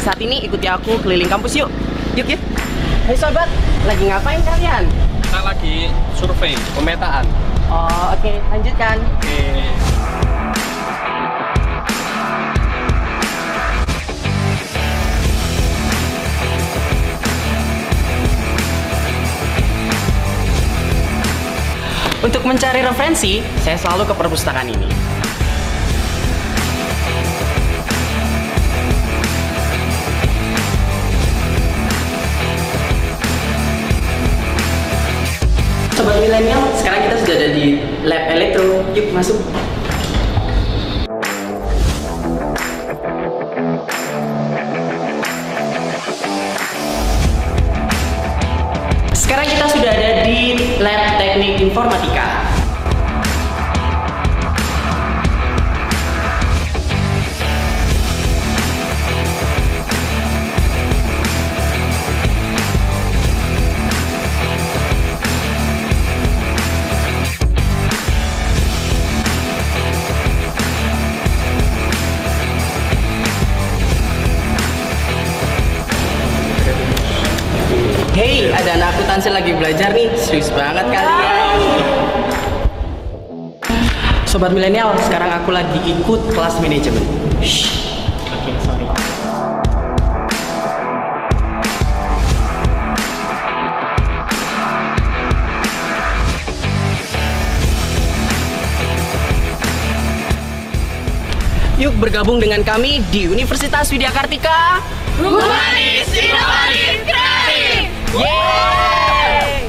saat ini ikuti aku keliling kampus yuk. Yuk yuk. Hai sobat, lagi ngapain kalian? Kita lagi survei, pemetaan. Oh oke, lanjutkan. Oke. Untuk mencari referensi, saya selalu ke perpustakaan ini. Sobat milenial, sekarang kita sudah ada di lab elektro. Yuk masuk. Sekarang kita sudah ada di lab teknik informatika. Hey, ada anak akuntansi lagi belajar nih. Serius banget kalian. Sobat milenial, sekarang aku lagi ikut kelas manajemen. Oke, sorry. Yuk bergabung dengan kami di Universitas Widya Kartika. Humanis, inovatif, kreatif. Yeay!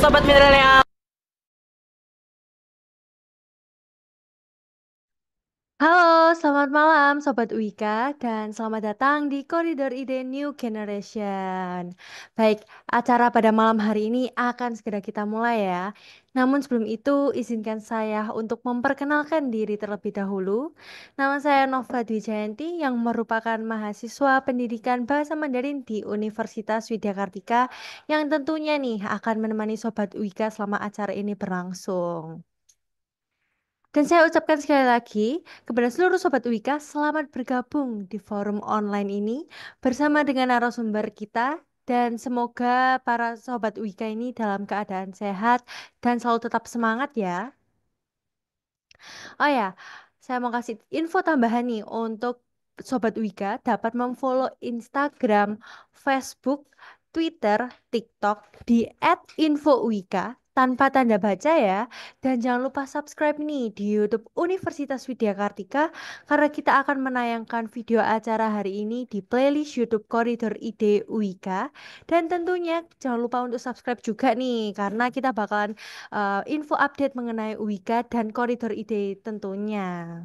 Sobat Milenial. Halo, selamat malam Sobat Wika dan selamat datang di Koridor Ide New Generation. Baik, acara pada malam hari ini akan segera kita mulai ya. Namun sebelum itu izinkan saya untuk memperkenalkan diri terlebih dahulu. Nama saya Nova Dwi Jayanti yang merupakan mahasiswa pendidikan Bahasa Mandarin di Universitas Widya Kartika yang tentunya nih akan menemani Sobat Wika selama acara ini berlangsung. Dan saya ucapkan sekali lagi kepada seluruh Sobat Wika, selamat bergabung di forum online ini bersama dengan narasumber kita. Dan semoga para Sobat Wika ini dalam keadaan sehat dan selalu tetap semangat ya. Oh ya, saya mau kasih info tambahan nih untuk Sobat Wika dapat memfollow Instagram, Facebook, Twitter, TikTok di @infowika tanpa tanda baca ya. Dan jangan lupa subscribe nih di YouTube Universitas Widya Kartika karena kita akan menayangkan video acara hari ini di playlist YouTube Koridor Ide Wika. Dan tentunya jangan lupa untuk subscribe juga nih karena kita bakalan info update mengenai Wika dan koridor ide tentunya.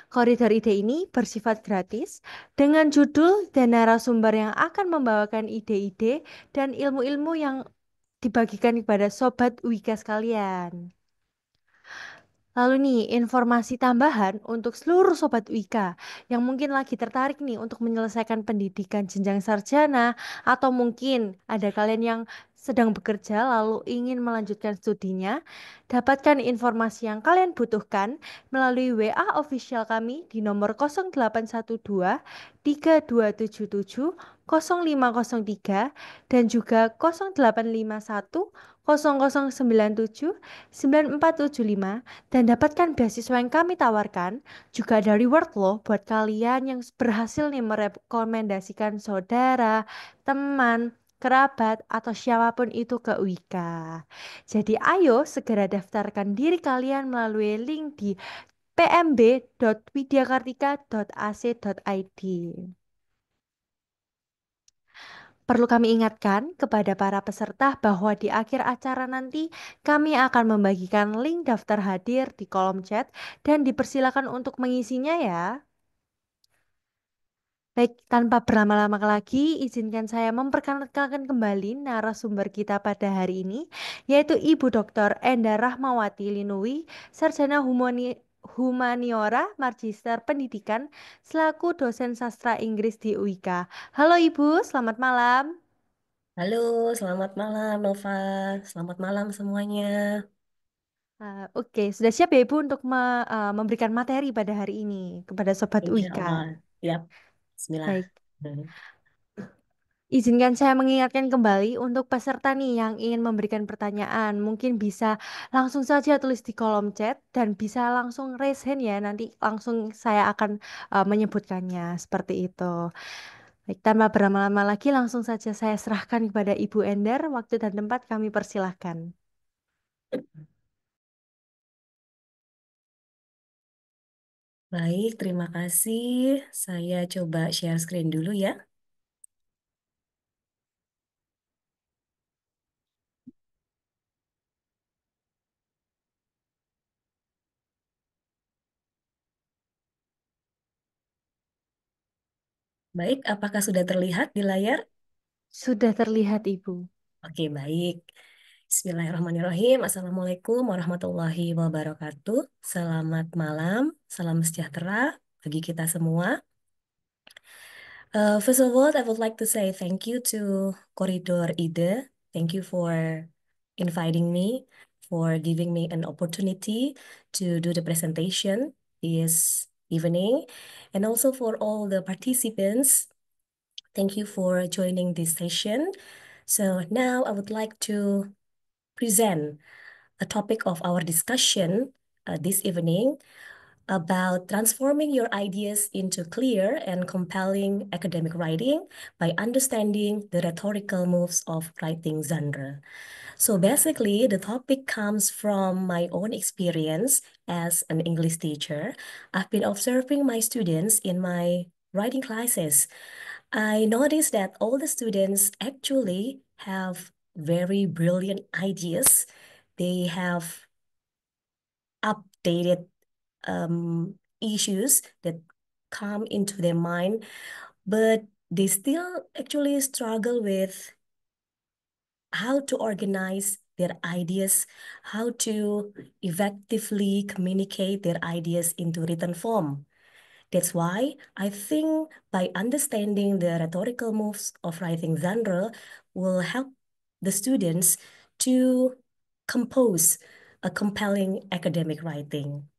Koridor ide ini bersifat gratis dengan judul dan narasumber yang akan membawakan ide-ide dan ilmu-ilmu yang dibagikan kepada sobat Wika sekalian. Lalu nih, informasi tambahan untuk seluruh Sobat Wika yang mungkin lagi tertarik nih untuk menyelesaikan pendidikan jenjang sarjana atau mungkin ada kalian yang sedang bekerja lalu ingin melanjutkan studinya, dapatkan informasi yang kalian butuhkan melalui WA official kami di nomor 0812 3277 0503 dan juga 0851 0097 9475 dan dapatkan beasiswa yang kami tawarkan. Juga ada reward loh buat kalian yang berhasil nih merekomendasikan saudara, teman, kerabat, atau siapapun itu ke Wika. Jadi ayo segera daftarkan diri kalian melalui link di pmb.widyakartika.ac.id. Perlu kami ingatkan kepada para peserta bahwa di akhir acara nanti kami akan membagikan link daftar hadir di kolom chat dan dipersilakan untuk mengisinya ya. Baik, tanpa berlama-lama lagi, izinkan saya memperkenalkan kembali narasumber kita pada hari ini, yaitu Ibu Dr. Enda Rahmawati Linui, Sarjana Humaniora Magister Pendidikan, selaku dosen sastra Inggris di UIKA. Halo Ibu, selamat malam. Halo, selamat malam Nova. Selamat malam semuanya. Oke, sudah siap ya Ibu untuk memberikan materi pada hari ini kepada Sobat Insya Wika? Allah. Yap, Bismillah. Baik, izinkan saya mengingatkan kembali untuk peserta nih yang ingin memberikan pertanyaan. Mungkin bisa langsung saja tulis di kolom chat dan bisa langsung raise hand ya. Nanti langsung saya akan menyebutkannya seperti itu. Baik, tanpa berlama-lama lagi langsung saja saya serahkan kepada Ibu Ender. Waktu dan tempat kami persilahkan. Baik, terima kasih. Saya coba share screen dulu ya. Baik, apakah sudah terlihat di layar? Sudah terlihat Ibu. Oke, baik. Bismillahirrahmanirrahim. Assalamualaikum warahmatullahi wabarakatuh. Selamat malam, salam sejahtera bagi kita semua. First of all, I would like to say thank you to Koridor Ide. Thank you for inviting me, for giving me an opportunity to do the presentation this evening, and also for all the participants. Thank you for joining this session. So now I would like to present a topic of our discussion this evening about transforming your ideas into clear and compelling academic writing by understanding the rhetorical moves of writing genre. So basically, the topic comes from my own experience as an English teacher. I've been observing my students in my writing classes. I noticed that all the students actually have very brilliant ideas. They have updated issues that come into their mind, but they still actually struggle with how to organize their ideas, how to effectively communicate their ideas into written form. That's why I think by understanding the rhetorical moves of writing genre will help the students to compose a compelling academic writing.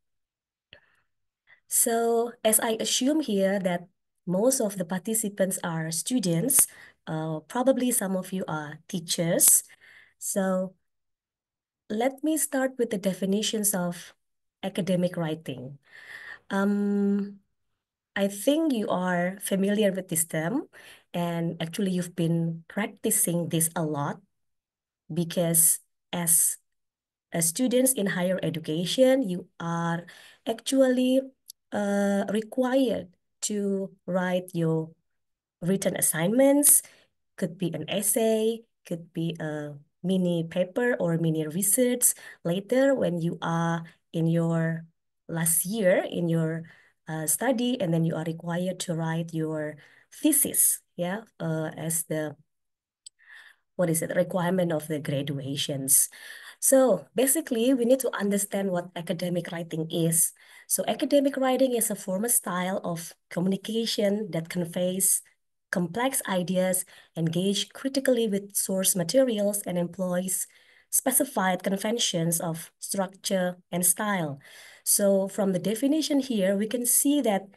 So as I assume here that most of the participants are students, probably some of you are teachers. So let me start with the definitions of academic writing. I think you are familiar with this term, and actually you've been practicing this a lot because as students in higher education, you are actually required to write your written assignments, could be an essay, could be a mini paper or mini research later when you are in your last year in your study, and then you are required to write your thesis, yeah, as the requirement of the graduations. So basically, we need to understand what academic writing is. So academic writing is a formal style of communication that conveys complex ideas, engage critically with source materials, and employs specified conventions of structure and style. So from the definition here, we can see that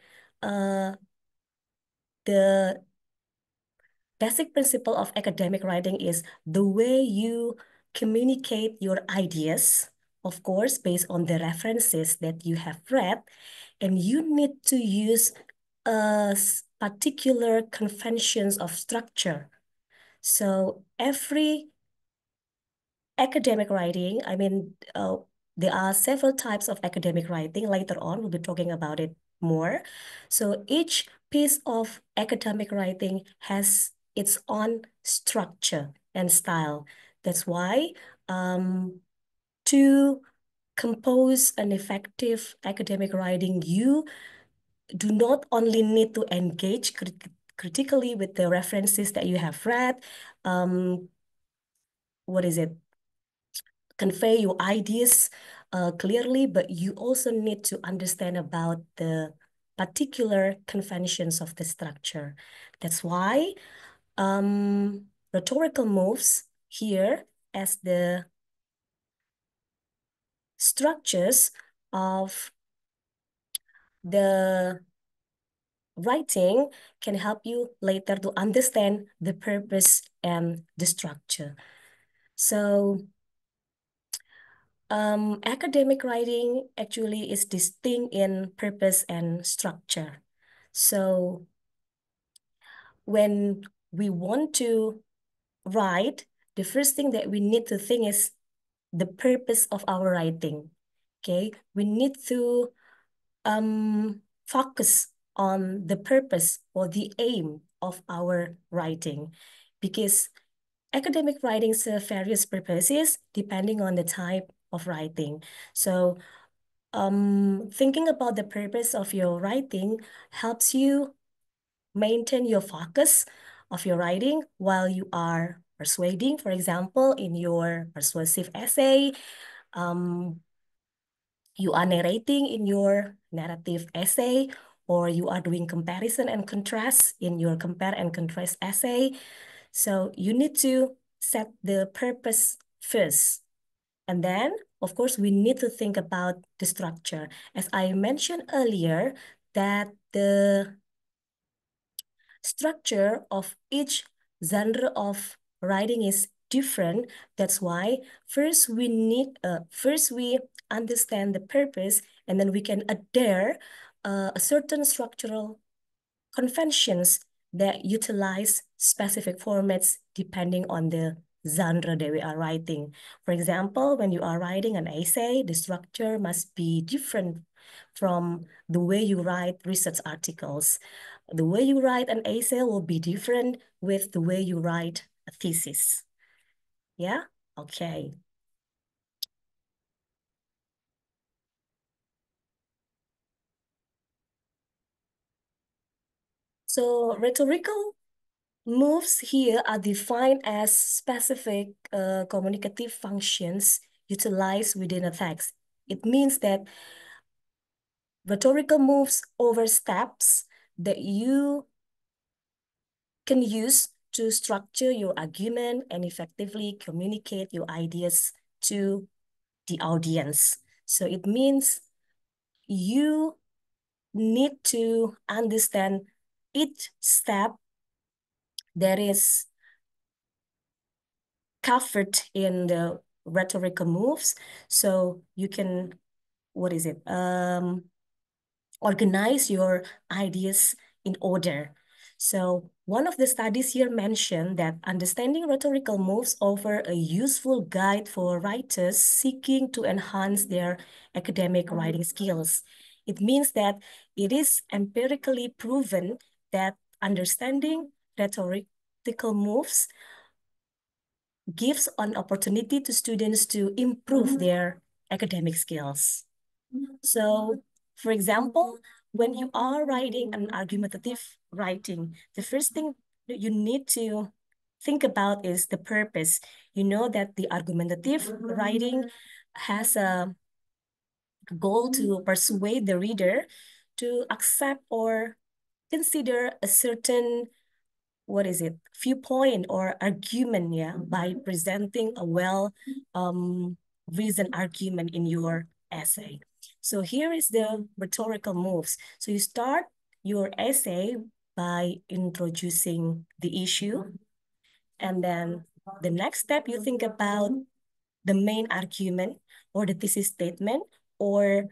the basic principle of academic writing is the way you communicate your ideas, of course, based on the references that you have read, and you need to use particular conventions of structure. So every academic writing, there are several types of academic writing. Later on, we'll be talking about it more. So each piece of academic writing has its own structure and style. That's why to compose an effective academic writing, you do not only need to engage critically with the references that you have read, convey your ideas clearly, but you also need to understand about the particular conventions of the structure. That's why rhetorical moves here as the structures of the writing can help you later to understand the purpose and the structure. So academic writing actually is distinct in purpose and structure. So when we want to write, the first thing that we need to think is the purpose of our writing. Okay, we need to focus on the purpose or the aim of our writing, because academic writing serves various purposes depending on the type of writing. So thinking about the purpose of your writing helps you maintain your focus of your writing while you are persuading. For example, in your persuasive essay, you are narrating in your narrative essay, or you are doing comparison and contrast in your compare and contrast essay. So you need to set the purpose first. And then, of course, we need to think about the structure. As I mentioned earlier, that the structure of each genre of writing is different. That's why first we understand the purpose, and then we can adhere a certain structural conventions that utilize specific formats depending on the genre that we are writing. For example, when you are writing an essay, the structure must be different from the way you write research articles. The way you write an essay will be different with the way you write a thesis. Yeah? Okay. So rhetorical moves here are defined as specific communicative functions utilized within a text. It means that rhetorical moves over steps that you can use to structure your argument and effectively communicate your ideas to the audience. So it means you need to understand each step that is covered in the rhetorical moves. So you can, what is it? Organize your ideas in order. So one of the studies here mentioned that understanding rhetorical moves offer a useful guide for writers seeking to enhance their academic writing skills. It means that it is empirically proven that understanding rhetorical moves gives an opportunity to students to improve their academic skills. So, for example, when you are writing an argumentative writing, the first thing that you need to think about is the purpose. You know that the argumentative writing has a goal to persuade the reader to accept or consider a certain, what is it, viewpoint or argument, yeah, by presenting a well reasoned argument in your essay. So here is the rhetorical moves. So you start your essay by introducing the issue, and then the next step you think about the main argument or the thesis statement or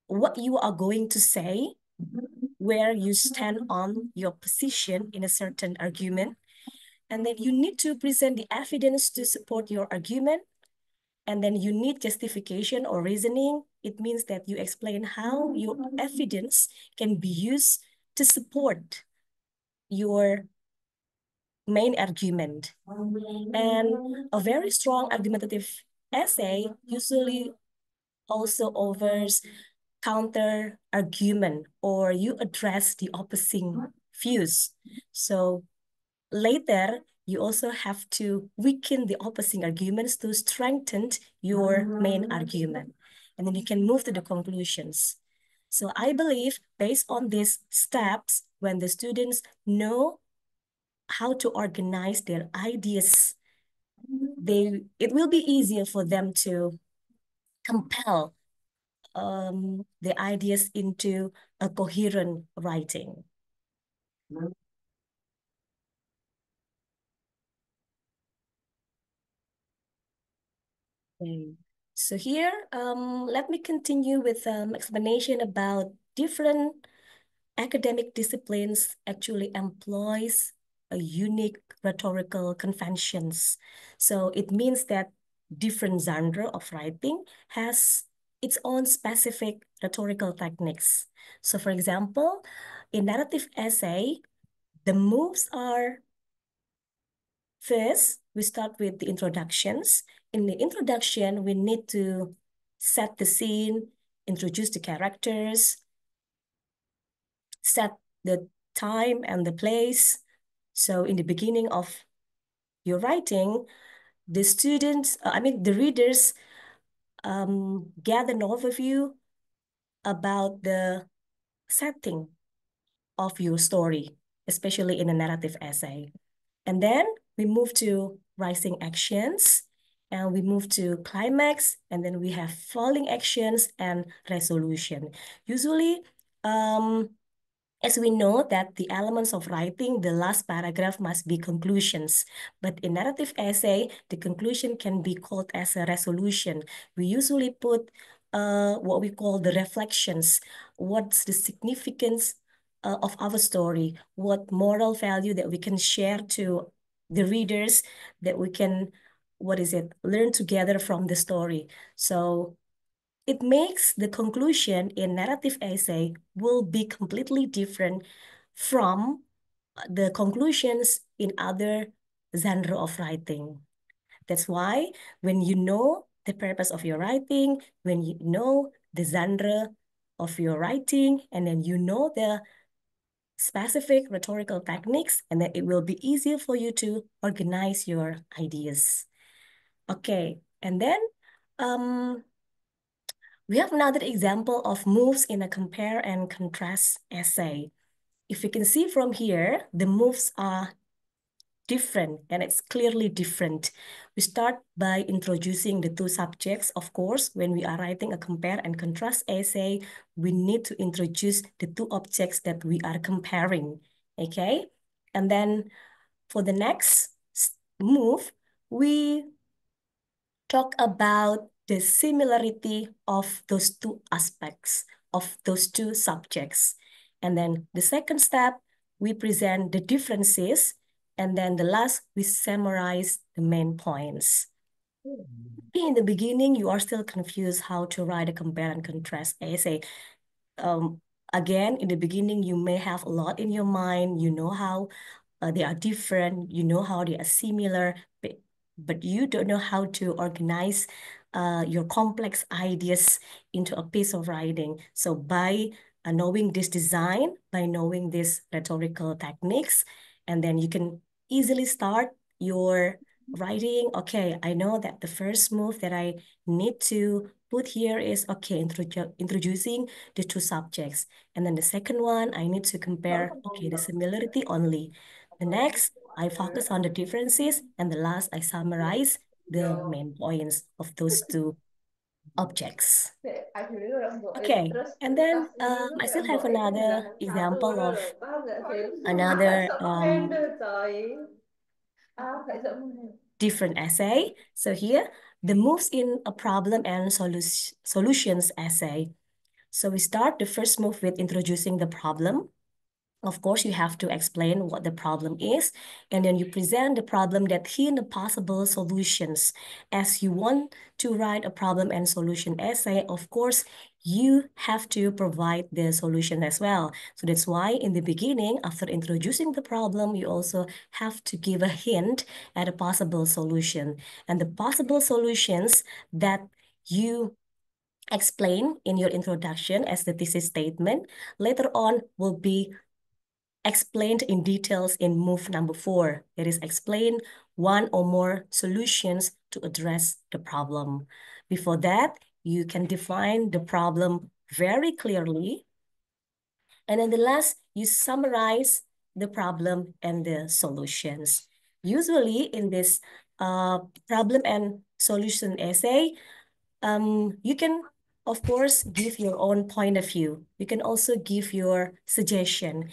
what you are going to say, where you stand on your position in a certain argument. And then you need to present the evidence to support your argument. And then you need justification or reasoning. It means that you explain how your evidence can be used to support your main argument. And a very strong argumentative essay usually also offers counter argument, or you address the opposing views. So later, you also have to weaken the opposing arguments to strengthen your main argument. And then you can move to the conclusions. So I believe based on these steps, when the students know how to organize their ideas, it will be easier for them to compel the ideas into a coherent writing. Okay. So here, let me continue with explanation about different academic disciplines actually employs a unique rhetorical conventions. So it means that different genre of writing has its own specific rhetorical techniques. So for example, in narrative essay, the moves are first, we start with the introductions. In the introduction, we need to set the scene, introduce the characters, set the time and the place. So in the beginning of your writing, the students, the readers get an overview about the setting of your story, especially in a narrative essay. And then we move to rising actions, and we move to climax, and then we have falling actions and resolution. Usually, as we know that the elements of writing, the last paragraph must be conclusions. But in narrative essay, the conclusion can be called as a resolution. We usually put what we call the reflections. What's the significance of our story? What moral value that we can share to the readers that we can, learn together from the story. So it makes the conclusion in narrative essay will be completely different from the conclusions in other genre of writing. That's why when you know the purpose of your writing, when you know the genre of your writing, and then you know the specific rhetorical techniques, and then it will be easier for you to organize your ideas. Okay, and then we have another example of moves in a compare and contrast essay. If you can see from here, the moves are different, and it's clearly different. We start by introducing the two subjects. Of course, when we are writing a compare and contrast essay, we need to introduce the two objects that we are comparing, okay? And then for the next move, we talk about the similarity of those two aspects, of those two subjects. And then the second step, we present the differences. And then the last, we summarize the main points. In the beginning, you are still confused how to write a compare and contrast essay. Again, in the beginning, you may have a lot in your mind. You know how they are different. You know how they are similar, but you don't know how to organize your complex ideas into a piece of writing. So by knowing this design, by knowing these rhetorical techniques, and then you can easily start your writing. Okay, I know that the first move that I need to put here is, okay, introducing the two subjects. And then the second one, I need to compare, okay, the similarity only. The next, I focus on the differences. And the last, I summarize the main points of those two objects. Okay, and then I still have another example of another different essay. So here, the moves in a problem and solutions essay. So we start the first move with introducing the problem. Of course, you have to explain what the problem is, and then you present the problem that hint the possible solutions. As you want to write a problem and solution essay, of course, you have to provide the solution as well. So that's why in the beginning, after introducing the problem, you also have to give a hint at a possible solution. And the possible solutions that you explain in your introduction as the thesis statement later on will be explained in details in move number 4. It is explain one or more solutions to address the problem. Before that, you can define the problem very clearly. And then the last, you summarize the problem and the solutions. Usually in this problem and solution essay, you can, of course, give your own point of view. You can also give your suggestion.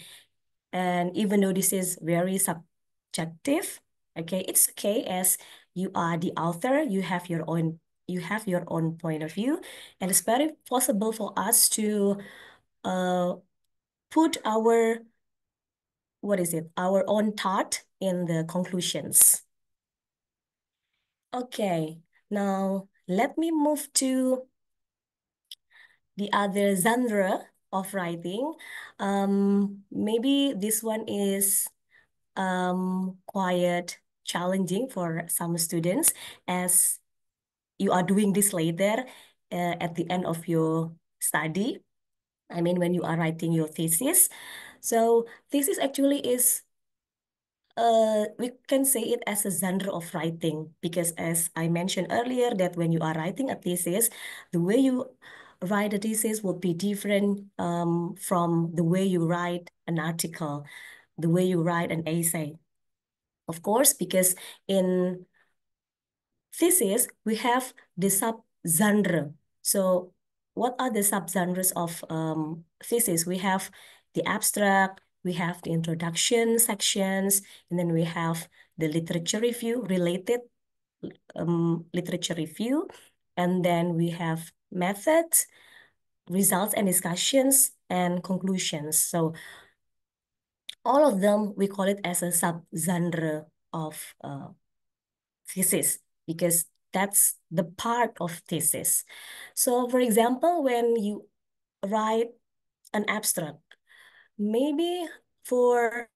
And even though this is very subjective, okay, it's okay as you are the author, you have your own point of view, and it's very possible for us to put our own thought in the conclusions. Okay, now let me move to the other genre of writing. Maybe this one is quite challenging for some students as you are doing this later at the end of your study. I mean, when you are writing your thesis. So thesis actually is, we can say it as a genre of writing, because as I mentioned earlier, that when you are writing a thesis, the way you write a thesis will be different from the way you write an article, the way you write an essay. Of course, because in thesis, we have the sub-genre. So what are the sub-genres of thesis? We have the abstract, we have the introduction sections, and then we have the literature review, related literature review, and then we have methods, results and discussions, and conclusions. So all of them, we call it as a sub-genre of thesis, because that's the part of thesis. So for example, when you write an abstract, maybe for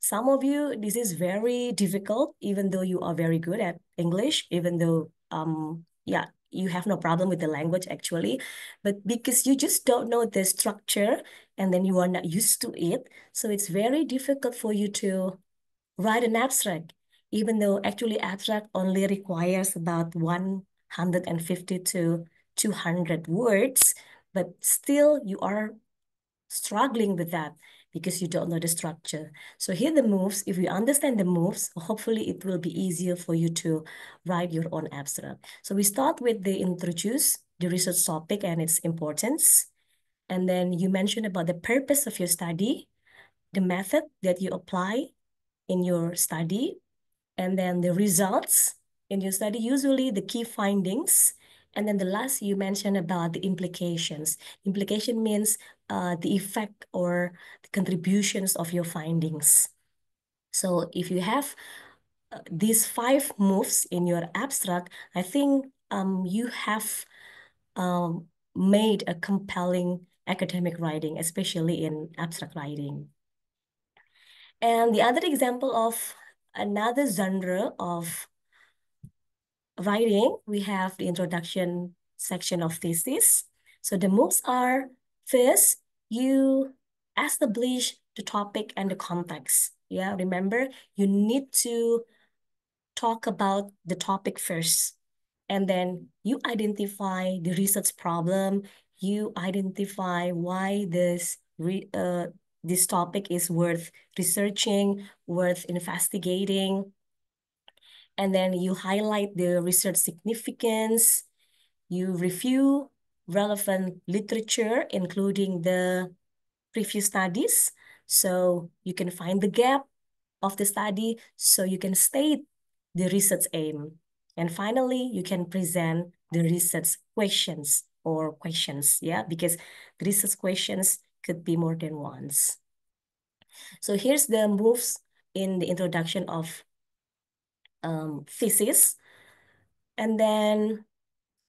some of you, this is very difficult, even though you are very good at English, even though, yeah, you have no problem with the language actually, but because you just don't know the structure and then you are not used to it, so it's very difficult for you to write an abstract, even though actually abstract only requires about 150 to 200 words, but still you are struggling with that because you don't know the structure. So here the moves, if you understand the moves, hopefully it will be easier for you to write your own abstract. So we start with the introduce the research topic and its importance. And then you mentioned about the purpose of your study, the method that you apply in your study, and then the results in your study, usually the key findings. And then the last you mentioned about the implications. Implication means the effect or the contributions of your findings. So if you have these 5 moves in your abstract, I think you have made a compelling academic writing, especially in abstract writing. And the other example of another genre of writing, we have the introduction section of thesis. So the moves are, first, you establish the topic and the context. Yeah, remember, you need to talk about the topic first. And then you identify the research problem. You identify why this topic is worth researching, worth investigating. And then you highlight the research significance. You review relevant literature, including the previous studies. So you can find the gap of the study, so you can state the research aim. And finally, you can present the research questions, yeah, because the research questions could be more than once. So here's the moves in the introduction of thesis. And then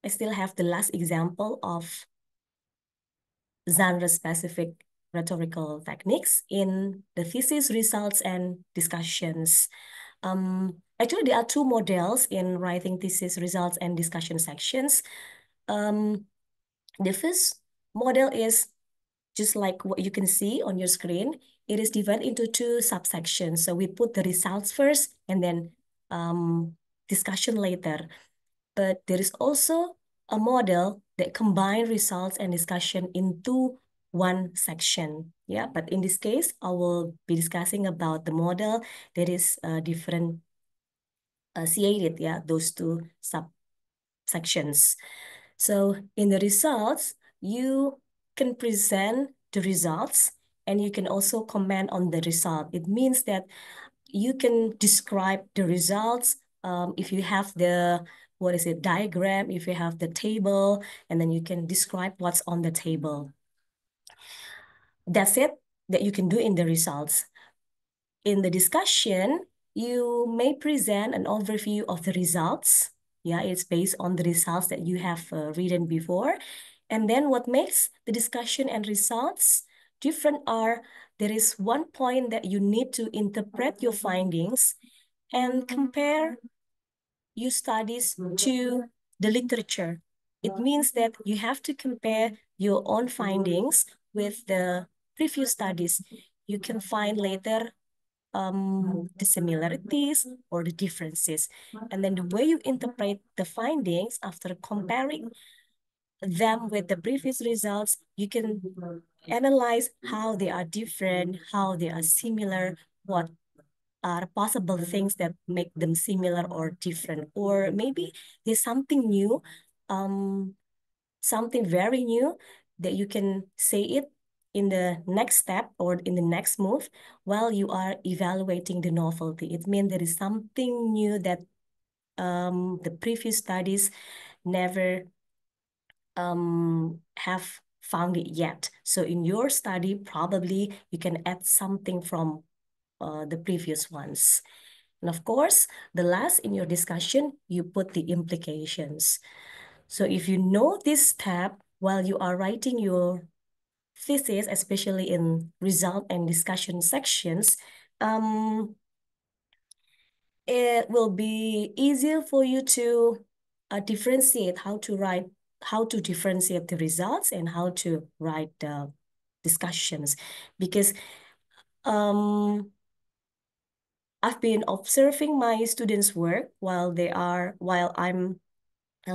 I still have the last example of genre-specific rhetorical techniques in the thesis results and discussions. Actually, there are 2 models in writing thesis results and discussion sections. The first model is just like what you can see on your screen. It is divided into 2 subsections. So we put the results first and then discussion later. But there is also a model that combine results and discussion into one section. Yeah, but in this case, I will be discussing about the model that is differentiated, yeah, those 2 subsections. So in the results, you can present the results and you can also comment on the result. It means that you can describe the results if you have the, diagram, if you have the table, and then you can describe what's on the table. That's it that you can do in the results. In the discussion, you may present an overview of the results. Yeah, it's based on the results that you have written before. And then what makes the discussion and results different are, there is one point that you need to interpret your findings and compare your studies to the literature. It means that you have to compare your own findings with the previous studies. You can find later the similarities or the differences. And then the way you interpret the findings after comparing them with the previous results, you can analyze how they are different, how they are similar, what are possible things that make them similar or different, or maybe there's something new, something very new that you can say it in the next step or in the next move while you are evaluating the novelty. It means there is something new that the previous studies never have found it yet. So in your study, probably you can add something from the previous ones. And of course, the last in your discussion, you put the implications. So if you know this step while you are writing your thesis, especially in result and discussion sections, um, it will be easier for you to differentiate how to differentiate the results and how to write the discussions, because I've been observing my students' work while I'm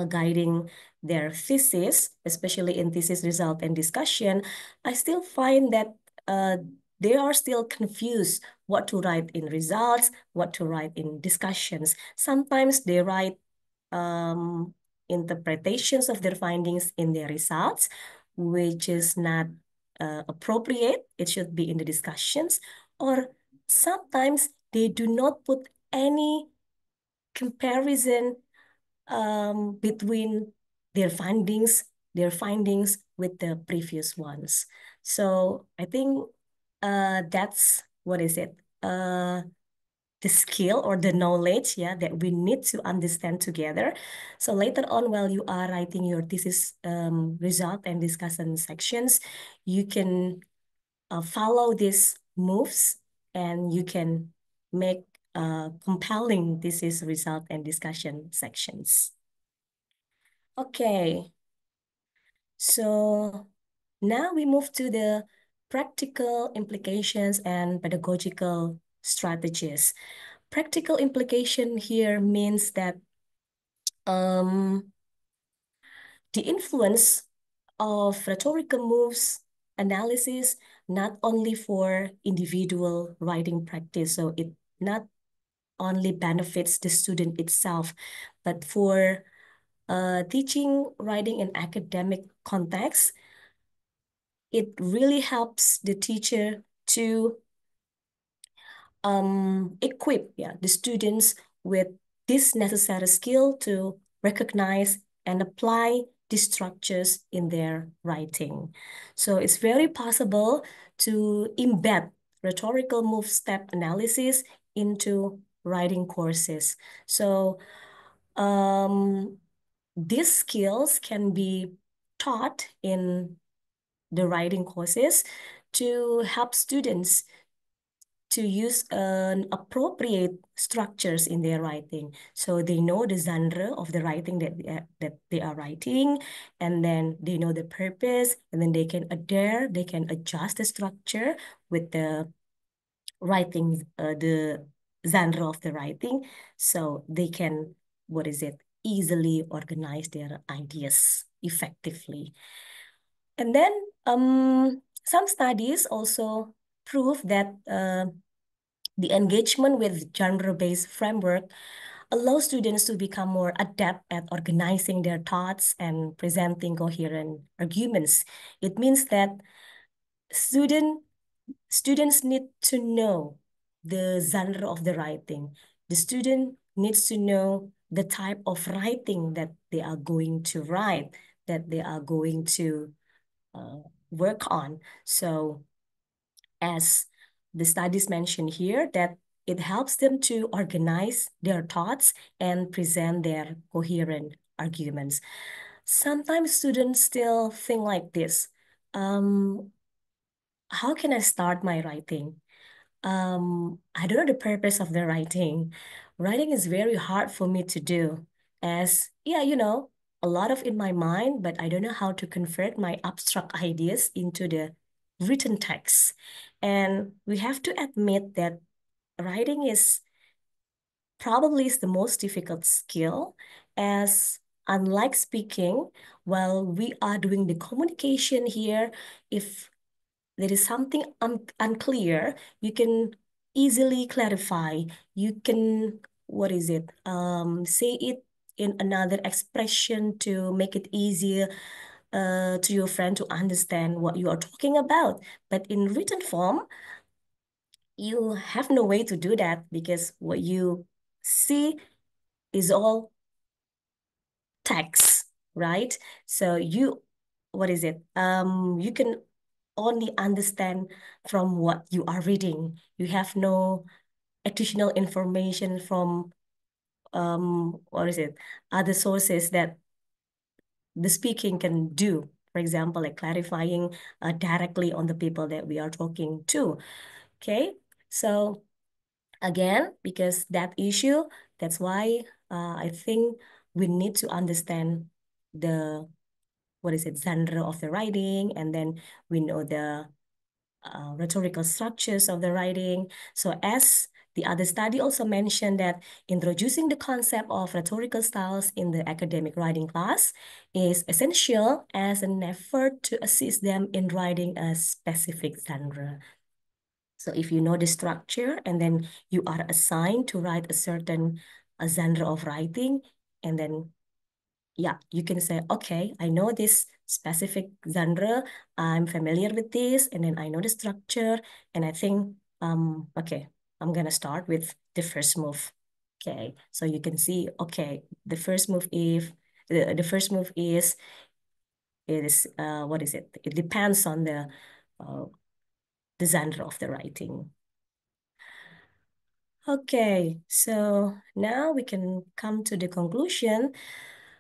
guiding their thesis, especially in thesis result and discussion. I still find that uh, they are still confused what to write in results, what to write in discussions. Sometimes they write um, interpretations of their findings in their results, which is not appropriate. It should be in the discussions. Or sometimes they do not put any comparison between their findings with the previous ones. So I think that's what is it? The skill or the knowledge, yeah, that we need to understand together. So later on, while you are writing your thesis result and discussion sections, you can follow these moves and you can make compelling thesis result and discussion sections. Okay, so now we move to the practical implications and pedagogical strategies. Practical implication here means that um, the influence of rhetorical moves analysis not only for individual writing practice, so it not only benefits the student itself, but for teaching writing in academic context, it really helps the teacher to equip the students with this necessary skill to recognize and apply these structures in their writing. So it's very possible to embed rhetorical move step analysis into writing courses. So these skills can be taught in the writing courses to help students to use an appropriate structures in their writing. So they know the genre of the writing that they are writing, and then they know the purpose, and then they can adjust the structure with the writing, the genre of the writing, so they can, easily organize their ideas effectively. And then some studies also prove that the engagement with genre-based framework allows students to become more adept at organizing their thoughts and presenting coherent arguments. It means that students need to know the genre of the writing. The student needs to know the type of writing that they are going to write, that they are going to work on. So as the studies mention here, that it helps them to organize their thoughts and present their coherent arguments. Sometimes students still think like this. How can I start my writing? I don't know the purpose of the writing. Writing is very hard for me to do as, yeah, a lot of in my mind, but I don't know how to convert my abstract ideas into the written text. And we have to admit that writing is probably is the most difficult skill, as unlike speaking, while we are doing the communication here, if there is something unclear, you can easily clarify. You can, say it in another expression to make it easier to your friend to understand what you are talking about. But in written form, you have no way to do that because what you see is all text, right? So you can only understand from what you are reading. You have no additional information from other sources that the speaking can do. For example, like clarifying directly on the people that we are talking to. Okay, so Again, because that issue, that's why I think we need to understand the, what is it, genre of the writing, and then we know the rhetorical structures of the writing. So as the other study also mentioned that introducing the concept of rhetorical styles in the academic writing class is essential as an effort to assist them in writing a specific genre. So if you know the structure and then you are assigned to write a certain genre of writing, and then yeah, you can say, okay, I know this specific genre, I'm familiar with this, and then I know the structure, and I think, okay, I'm gonna start with the first move. Okay, so you can see, okay, the first move if the first move is it is what is it? It depends on uh, the genre of the writing. Okay, so now we can come to the conclusion.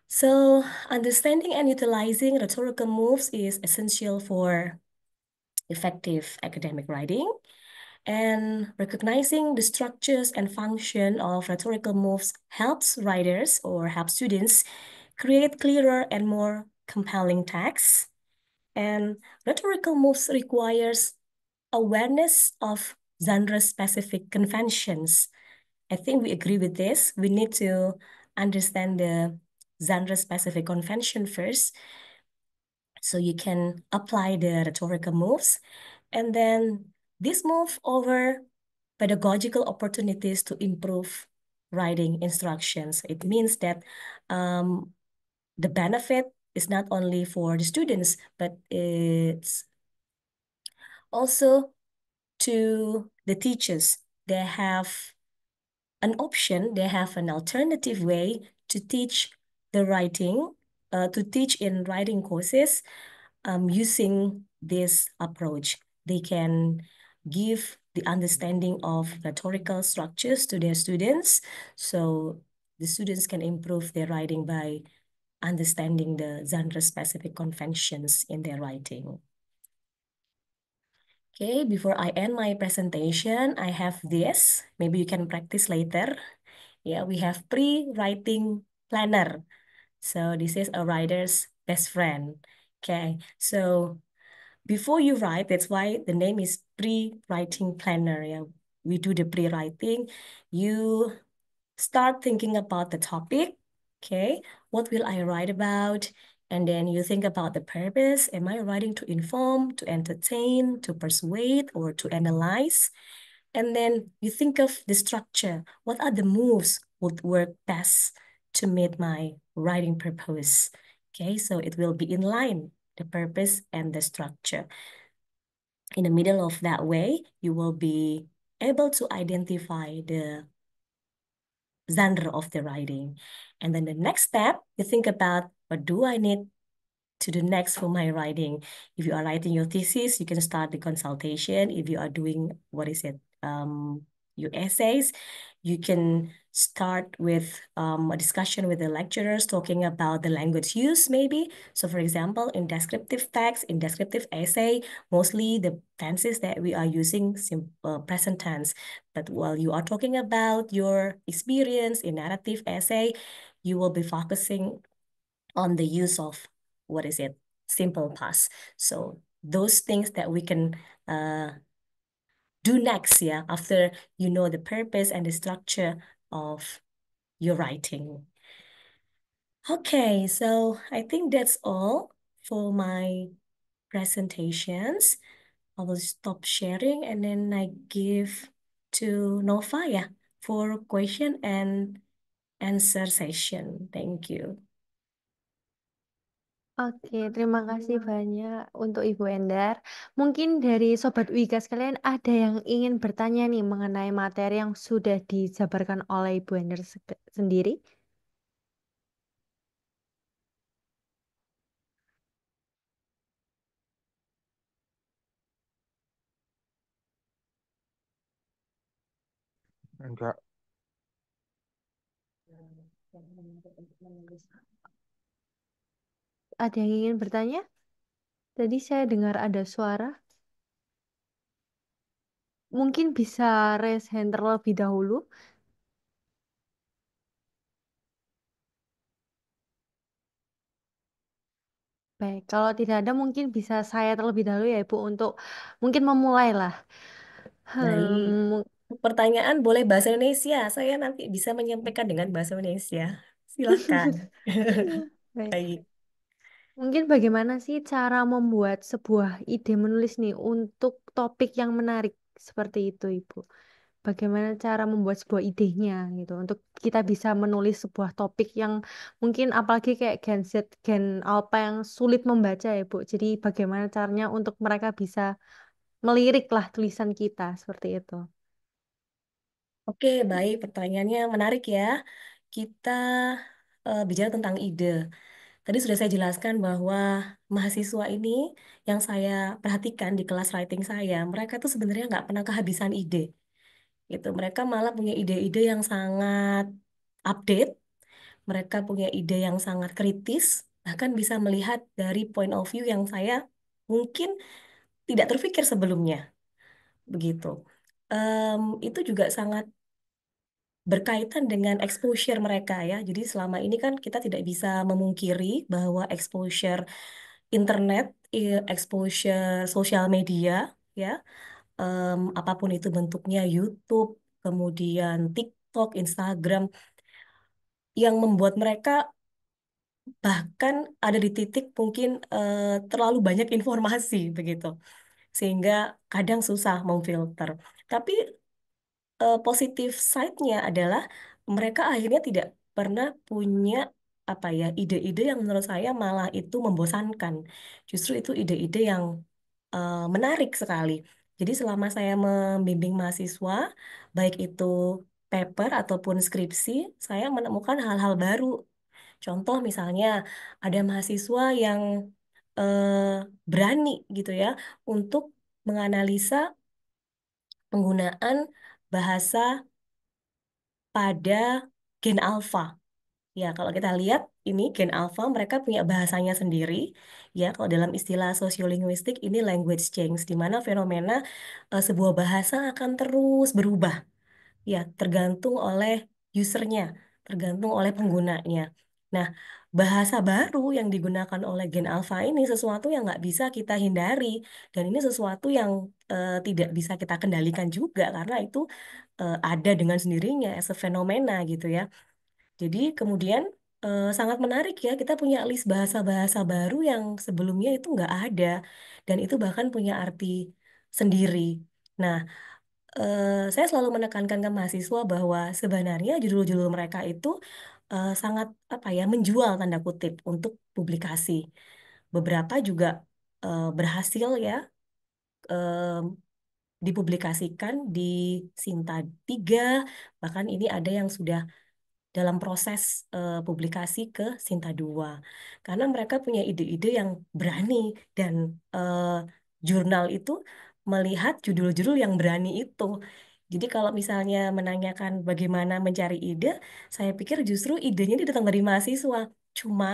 So understanding and utilizing rhetorical moves is essential for effective academic writing. And recognizing the structures and function of rhetorical moves helps writers or helps students create clearer and more compelling texts. And rhetorical moves requires awareness of genre-specific conventions. I think we agree with this. We need to understand the genre-specific convention first, so you can apply the rhetorical moves. And then this move over pedagogical opportunities to improve writing instructions. It means that the benefit is not only for the students, but it's also to the teachers. They have an option, they have an alternative way to teach the writing, to teach in writing courses using this approach. They can give the understanding of rhetorical structures to their students, so the students can improve their writing by understanding the genre-specific conventions in their writing. Okay, before I end my presentation, I have this. Maybe you can practice later. Yeah, we have pre-writing planner. So this is a writer's best friend. Okay, so before you write, that's why the name is pre-writing planner. Yeah, we do the pre-writing. You start thinking about the topic. Okay, what will I write about? And then you think about the purpose. Am I writing to inform, to entertain, to persuade, or to analyze? And then you think of the structure. What are the moves would work best to meet my writing purpose? Okay, so it will be in line, the purpose and the structure. In the middle of that way, you will be able to identify the genre of the writing. And then the next step, you think about, what do I need to do next for my writing? If you are writing your thesis, you can start the consultation. If you are doing, what is it, your essays, you can start with a discussion with the lecturers talking about the language use maybe. So for example, in descriptive text, in descriptive essay, mostly the tenses that we are using present tense. But while you are talking about your experience in narrative essay, you will be focusing on the use of, what is it, simple past. So those things that we can do next, yeah, after you know the purpose and the structure of your writing. Okay, so I think that's all for my presentations. I will stop sharing and then I give to Nova, yeah, for question and answer session. Thank you. Oke, terima kasih banyak untuk Ibu Endar. Mungkin dari Sobat Wika sekalian ada yang ingin bertanya nih mengenai materi yang sudah dijabarkan oleh Ibu Endar sendiri? Enggak. Ada yang ingin bertanya? Tadi saya dengar ada suara. mungkin bisa raise hand terlebih dahulu. Baik, kalau tidak ada mungkin bisa saya terlebih dahulu ya Ibu untuk mungkin memulai lah. Baik. Hmm, Pertanyaan boleh bahasa Indonesia. Saya nanti bisa menyampaikan dengan bahasa Indonesia. Silakan. baik. Baik. Mungkin bagaimana sih cara membuat sebuah ide menulis nih untuk topik yang menarik seperti itu, Ibu? Bagaimana cara membuat sebuah idenya gitu untuk kita bisa menulis sebuah topik yang mungkin apalagi kayak Gen Z, Gen Alpha yang sulit membaca ya, Bu. Jadi bagaimana caranya untuk mereka bisa melirik lah tulisan kita seperti itu. Oke, baik. Pertanyaannya menarik ya. Kita bicara tentang ide. Tadi sudah saya jelaskan bahwa mahasiswa ini yang saya perhatikan di kelas writing saya, mereka tuh sebenarnya nggak pernah kehabisan ide. Gitu. Mereka malah punya ide-ide yang sangat update, mereka punya ide yang sangat kritis, bahkan bisa melihat dari point of view yang saya mungkin tidak terpikir sebelumnya. Begitu. Itu juga sangat berkaitan dengan exposure mereka ya. Jadi selama ini kan kita tidak bisa memungkiri bahwa exposure internet, exposure sosial media, ya, apapun itu bentuknya, YouTube, kemudian TikTok, Instagram, yang membuat mereka bahkan ada di titik mungkin terlalu banyak informasi begitu, sehingga kadang susah memfilter. Tapi positif side-nya adalah mereka akhirnya tidak pernah punya apa ya ide-ide yang menurut saya malah itu membosankan. Justru itu ide-ide yang menarik sekali. Jadi selama saya membimbing mahasiswa, baik itu paper ataupun skripsi, saya menemukan hal-hal baru. Contoh misalnya ada mahasiswa yang berani gitu ya untuk menganalisa penggunaan bahasa pada gen alfa. Ya, kalau kita lihat ini gen alpha mereka punya bahasanya sendiri. Ya, kalau dalam istilah sosiolinguistik ini language change, di mana fenomena sebuah bahasa akan terus berubah. Ya, tergantung oleh usernya, tergantung oleh penggunanya. Nah, bahasa baru yang digunakan oleh gen alpha ini sesuatu yang nggak bisa kita hindari, dan ini sesuatu yang tidak bisa kita kendalikan juga karena itu ada dengan sendirinya as a fenomena gitu ya. Jadi kemudian sangat menarik ya kita punya list bahasa-bahasa baru yang sebelumnya itu nggak ada dan itu bahkan punya arti sendiri. Nah, saya selalu menekankan ke mahasiswa bahwa sebenarnya judul-judul mereka itu sangat apa ya menjual tanda kutip untuk publikasi. Beberapa juga berhasil ya dipublikasikan di Sinta 3, bahkan ini ada yang sudah dalam proses publikasi ke Sinta 2. Karena mereka punya ide-ide yang berani dan jurnal itu melihat judul-judul yang berani itu. Jadi kalau misalnya menanyakan bagaimana mencari ide, saya pikir justru idenya ini datang dari mahasiswa. Cuma,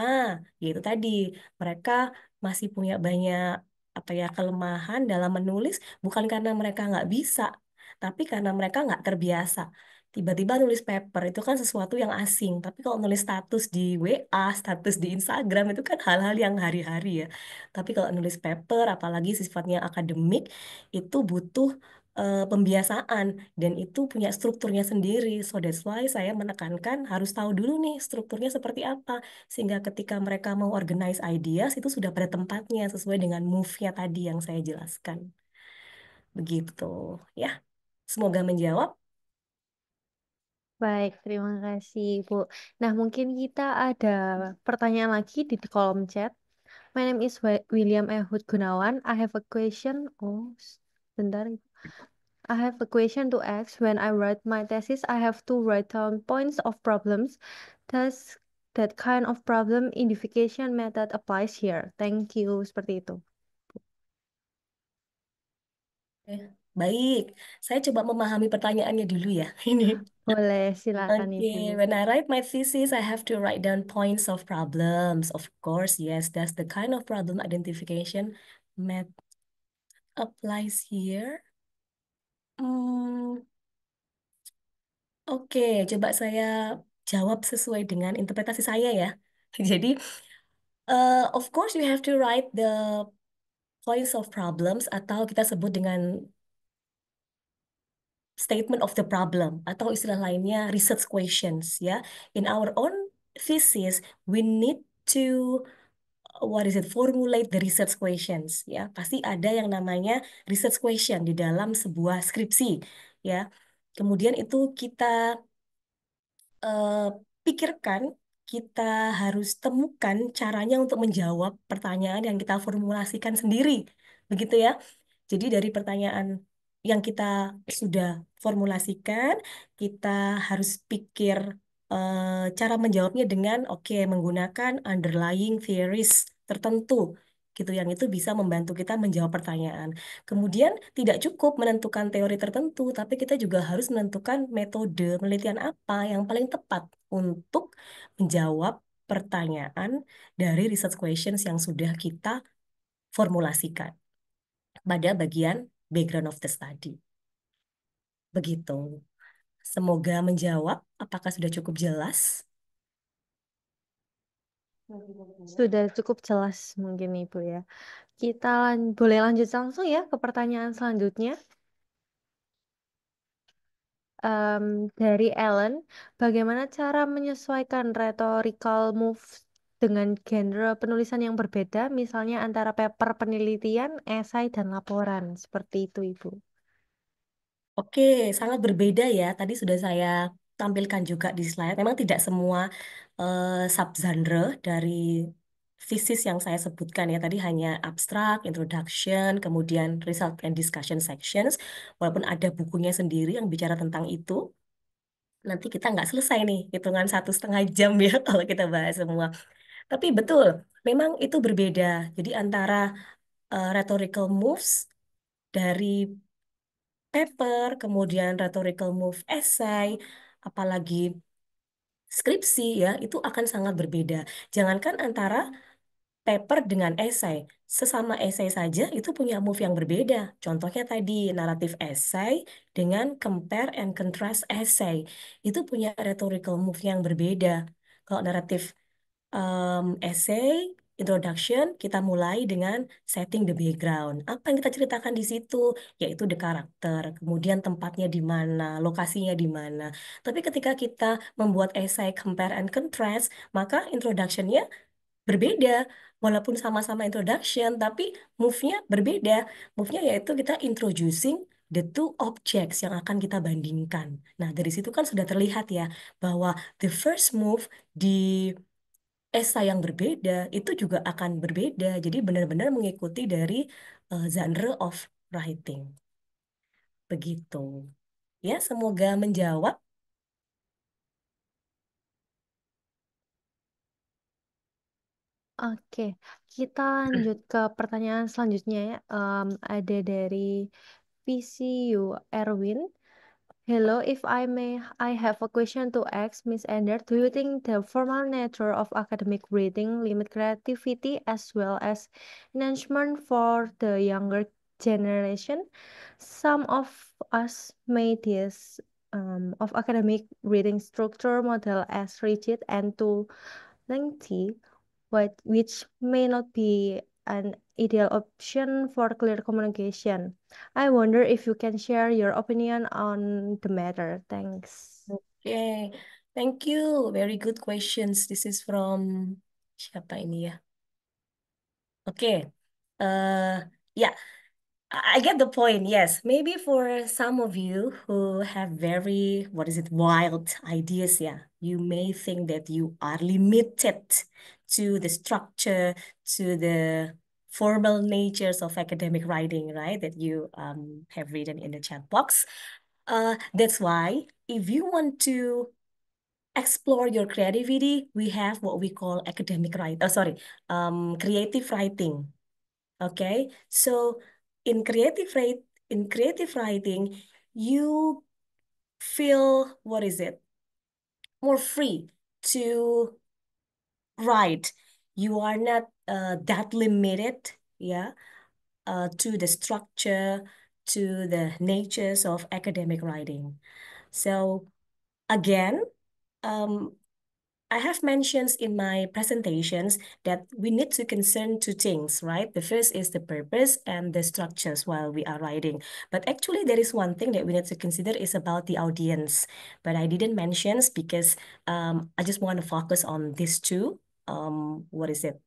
yaitu tadi, mereka masih punya banyak apa ya kelemahan dalam menulis, bukan karena mereka nggak bisa, tapi karena mereka nggak terbiasa. Tiba-tiba nulis paper itu kan sesuatu yang asing, tapi kalau nulis status di WA, status di Instagram itu kan hal-hal yang hari-hari ya. Tapi kalau nulis paper, apalagi sifatnya akademik, itu butuh pembiasaan dan itu punya strukturnya sendiri. So that's why saya menekankan harus tahu dulu nih strukturnya seperti apa, sehingga ketika mereka mau organize ideas itu sudah pada tempatnya sesuai dengan move-nya tadi yang saya jelaskan. Begitu ya. Semoga menjawab. Baik, terima kasih, Bu. Nah, mungkin kita ada pertanyaan lagi di kolom chat. My name is William Ehud Gunawan. I have a question. Oh, bentar. I have a question to ask. When I write my thesis, I have to write down points of problems. Does that kind of problem identification method applies here? Thank you. Seperti itu. Eh, Baik, saya coba memahami pertanyaannya dulu ya. Ini. Boleh, silakan Okay, Ibu. when I write my thesis, I have to write down points of problems. Of course, yes, that's the kind of problem identification method applies here. Hmm, oke, coba saya jawab sesuai dengan interpretasi saya ya. Jadi, of course you have to write the points of problems atau kita sebut dengan statement of the problem atau istilah lainnya research questions ya. In our own thesis, we need to what is it formulate the research questions ya. Pasti ada yang namanya research question di dalam sebuah skripsi ya. Kemudian itu kita eh, pikirkan, kita harus temukan caranya untuk menjawab pertanyaan yang kita formulasikan sendiri. Begitu ya. Jadi dari pertanyaan yang kita sudah formulasikan, kita harus pikir cara menjawabnya dengan oke menggunakan underlying theories tertentu gitu yang itu bisa membantu kita menjawab pertanyaan. Kemudian tidak cukup menentukan teori tertentu, tapi kita juga harus menentukan metode penelitian apa yang paling tepat untuk menjawab pertanyaan dari research questions yang sudah kita formulasikan pada bagian background of the study. Begitu. Semoga menjawab. Apakah sudah cukup jelas? Sudah cukup jelas mungkin Ibu ya. Kita boleh lanjut langsung ya ke pertanyaan selanjutnya. Dari Ellen, bagaimana cara menyesuaikan rhetorical move dengan genre penulisan yang berbeda, misalnya antara paper penelitian, esai, dan laporan. Seperti itu, Ibu. Oke, sangat berbeda ya. Tadi sudah saya tampilkan juga di slide. Memang tidak semua subgenre dari thesis yang saya sebutkan ya. Tadi hanya abstract, introduction, kemudian result and discussion sections. Walaupun ada bukunya sendiri yang bicara tentang itu, nanti kita nggak selesai nih, hitungan 1,5 jam ya kalau kita bahas semua. Tapi betul, memang itu berbeda. Jadi antara rhetorical moves dari paper, kemudian rhetorical move essay, apalagi skripsi ya, itu akan sangat berbeda. Jangankan antara paper dengan essay, sesama essay saja itu punya move yang berbeda. Contohnya tadi naratif essay dengan compare and contrast essay, itu punya rhetorical move yang berbeda. Kalau naratif essay, introduction, kita mulai dengan setting the background. Apa yang kita ceritakan di situ? Yaitu the karakter, kemudian tempatnya di mana, lokasinya di mana. Tapi ketika kita membuat essay compare and contrast, maka introduction-nya berbeda. Walaupun sama-sama introduction, tapi move-nya berbeda. Move-nya yaitu kita introducing the two objects yang akan kita bandingkan. Nah, dari situ kan sudah terlihat ya, bahwa the first move di esai yang berbeda itu juga akan berbeda. Jadi benar-benar mengikuti dari genre of writing. Begitu. Ya, semoga menjawab. Oke, kita lanjut ke pertanyaan selanjutnya ya. Ada dari VCU Erwin. Hello, if I may, I have a question to ask Miss Ender. Do you think the formal nature of academic reading limit creativity as well as enhancement for the younger generation? Some of us may this of academic reading structure model as rigid and too lengthy, which may not be an ideal option for clear communication. I wonder if you can share your opinion on the matter. Thanks. Oke, thank you. Very good questions. This is from siapa ini ya? Oke, ya. I get the point. Yes, maybe for some of you who have very, what is it, wild ideas, yeah, you may think that you are limited to the structure, to the formal natures of academic writing, right? That you have written in the chat box. That's why if you want to explore your creativity, we have what we call academic writing. Oh, sorry, creative writing. Okay, so in creative writing, you feel what is it? More free to write. You are not that limited, yeah, to the structure, to the natures of academic writing. So again, um, I have mentioned in my presentations that we need to concern two things, right? The first is the purpose and the structures while we are writing. But actually, there is one thing that we need to consider is about the audience. But I didn't mention because I just want to focus on these two. What is it?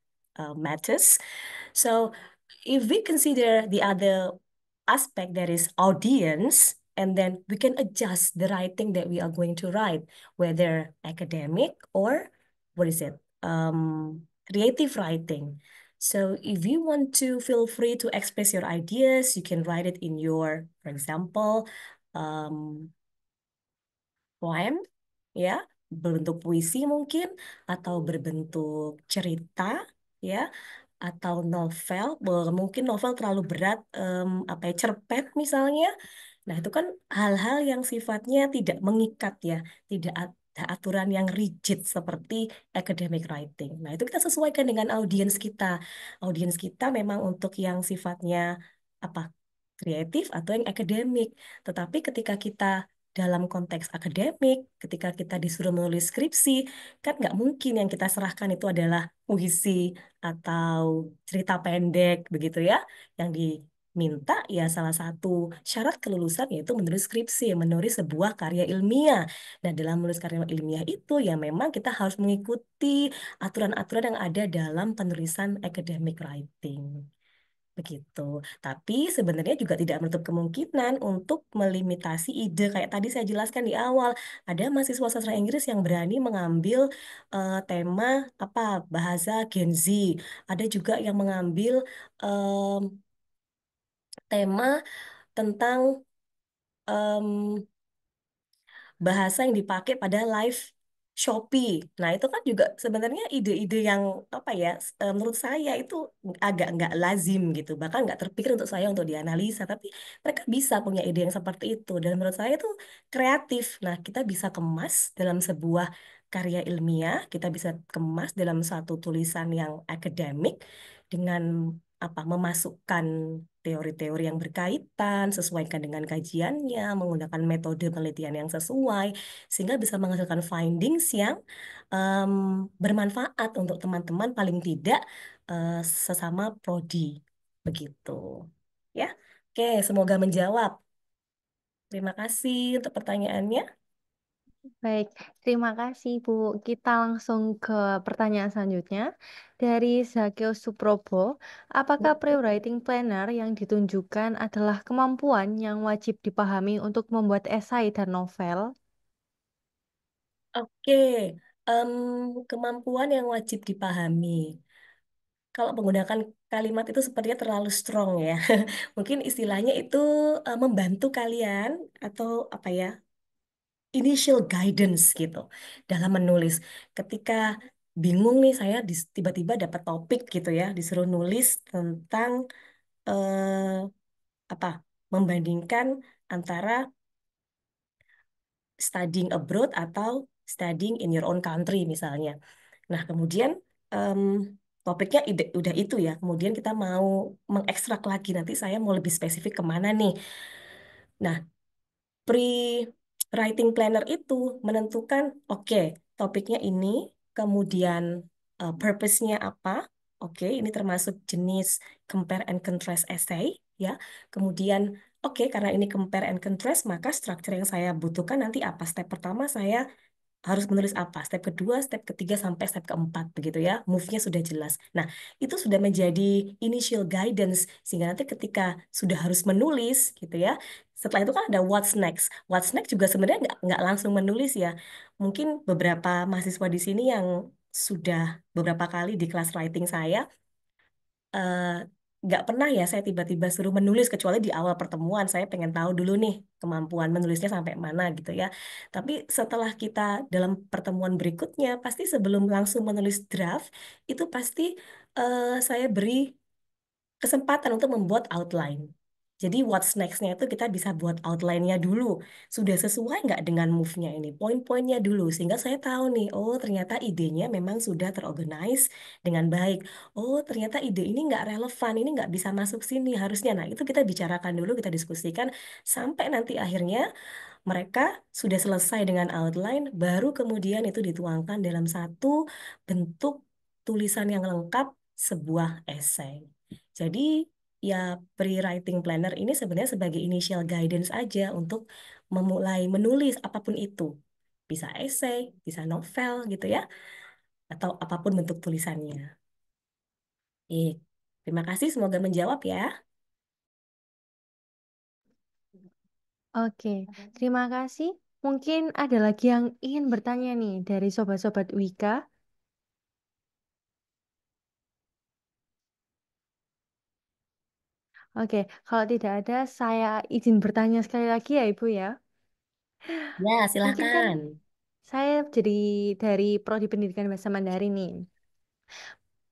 Matters. So if we consider the other aspect that is audience, and then we can adjust the writing that we are going to write, whether academic or what is it? Creative writing. So if you want to feel free to express your ideas, you can write it in your, for example, um, poem, ya, berbentuk puisi mungkin, atau berbentuk cerita, ya, atau novel. Mungkin novel terlalu berat, apa ya, cerpen misalnya. Nah, itu kan hal-hal yang sifatnya tidak mengikat ya, tidak ada aturan yang rigid seperti academic writing. Nah, itu kita sesuaikan dengan audiens kita. Audiens kita memang untuk yang sifatnya apa? Kreatif atau yang akademik. Tetapi ketika kita dalam konteks akademik, ketika kita disuruh menulis skripsi, kan nggak mungkin yang kita serahkan itu adalah puisi atau cerita pendek, begitu ya. Yang diminta ya salah satu syarat kelulusan yaitu menulis skripsi, menulis sebuah karya ilmiah. Nah, dalam menulis karya ilmiah itu ya memang kita harus mengikuti aturan-aturan yang ada dalam penulisan academic writing. Begitu. Tapi sebenarnya juga tidak menutup kemungkinan untuk melimitasi ide. Kayak tadi saya jelaskan di awal, ada mahasiswa sastra Inggris yang berani mengambil tema apa bahasa Gen Z. Ada juga yang mengambil tema tentang em, bahasa yang dipakai pada live Shopee. Nah, itu kan juga sebenarnya ide-ide yang apa ya, menurut saya itu agak nggak lazim gitu, bahkan nggak terpikir untuk saya untuk dianalisa, tapi mereka bisa punya ide yang seperti itu, dan menurut saya itu kreatif. Nah, kita bisa kemas dalam sebuah karya ilmiah, kita bisa kemas dalam satu tulisan yang akademik dengan apa memasukkan teori-teori yang berkaitan, sesuaikan dengan kajiannya, menggunakan metode penelitian yang sesuai, sehingga bisa menghasilkan findings yang em, bermanfaat untuk teman-teman paling tidak sesama prodi. Begitu. Ya, oke, semoga menjawab. Terima kasih untuk pertanyaannya. Baik, terima kasih Bu. Kita langsung ke pertanyaan selanjutnya. Dari Zakio Suprobo, apakah pre-writing planner yang ditunjukkan adalah kemampuan yang wajib dipahami untuk membuat esai dan novel? Oke, em, kemampuan yang wajib dipahami. Kalau menggunakan kalimat itu sepertinya terlalu strong ya. Mungkin istilahnya itu membantu kalian atau apa ya, initial guidance gitu dalam menulis. Ketika bingung nih saya tiba-tiba dapat topik gitu ya, disuruh nulis tentang eh, apa? Membandingkan antara studying abroad atau studying in your own country misalnya. Nah, kemudian em, topiknya udah itu ya. Kemudian kita mau mengekstrak lagi. Nanti saya mau lebih spesifik kemana nih. Nah, pre-writing planner itu menentukan, oke, topiknya ini, kemudian purpose-nya apa. Oke, ini termasuk jenis compare and contrast essay, ya. Kemudian, oke, karena ini compare and contrast, maka struktur yang saya butuhkan nanti apa? Step pertama saya harus menulis apa, step kedua, step ketiga, sampai step keempat, begitu ya, move-nya sudah jelas. Nah, itu sudah menjadi initial guidance, sehingga nanti ketika sudah harus menulis, gitu ya, setelah itu kan ada what's next. What's next juga sebenarnya nggak langsung menulis ya. Mungkin beberapa mahasiswa di sini yang sudah beberapa kali di kelas writing saya, eh, nggak pernah ya saya tiba-tiba suruh menulis kecuali di awal pertemuan saya pengen tahu dulu nih kemampuan menulisnya sampai mana gitu ya. Tapi setelah kita dalam pertemuan berikutnya pasti sebelum langsung menulis draft itu pasti saya beri kesempatan untuk membuat outline. Jadi what's next-nya itu kita bisa buat outline-nya dulu. Sudah sesuai nggak dengan move-nya ini? Poin-poinnya dulu. Sehingga saya tahu nih, oh ternyata idenya memang sudah terorganize dengan baik. Oh ternyata ide ini nggak relevan, ini nggak bisa masuk sini harusnya. Nah itu kita bicarakan dulu, kita diskusikan. Sampai nanti akhirnya mereka sudah selesai dengan outline, baru kemudian itu dituangkan dalam satu bentuk tulisan yang lengkap, sebuah esai. Jadi ya pre-writing planner ini sebenarnya sebagai initial guidance aja untuk memulai menulis apapun itu. Bisa esai, bisa novel gitu ya, atau apapun bentuk tulisannya. Terima kasih, semoga menjawab ya. Oke, terima kasih. Mungkin ada lagi yang ingin bertanya nih dari sobat-sobat Wika. Oke, kalau tidak ada, saya izin bertanya sekali lagi ya, Ibu ya. Ya, Mungkin kan silahkan. saya jadi dari Prodi Pendidikan Bahasa Mandarin nih.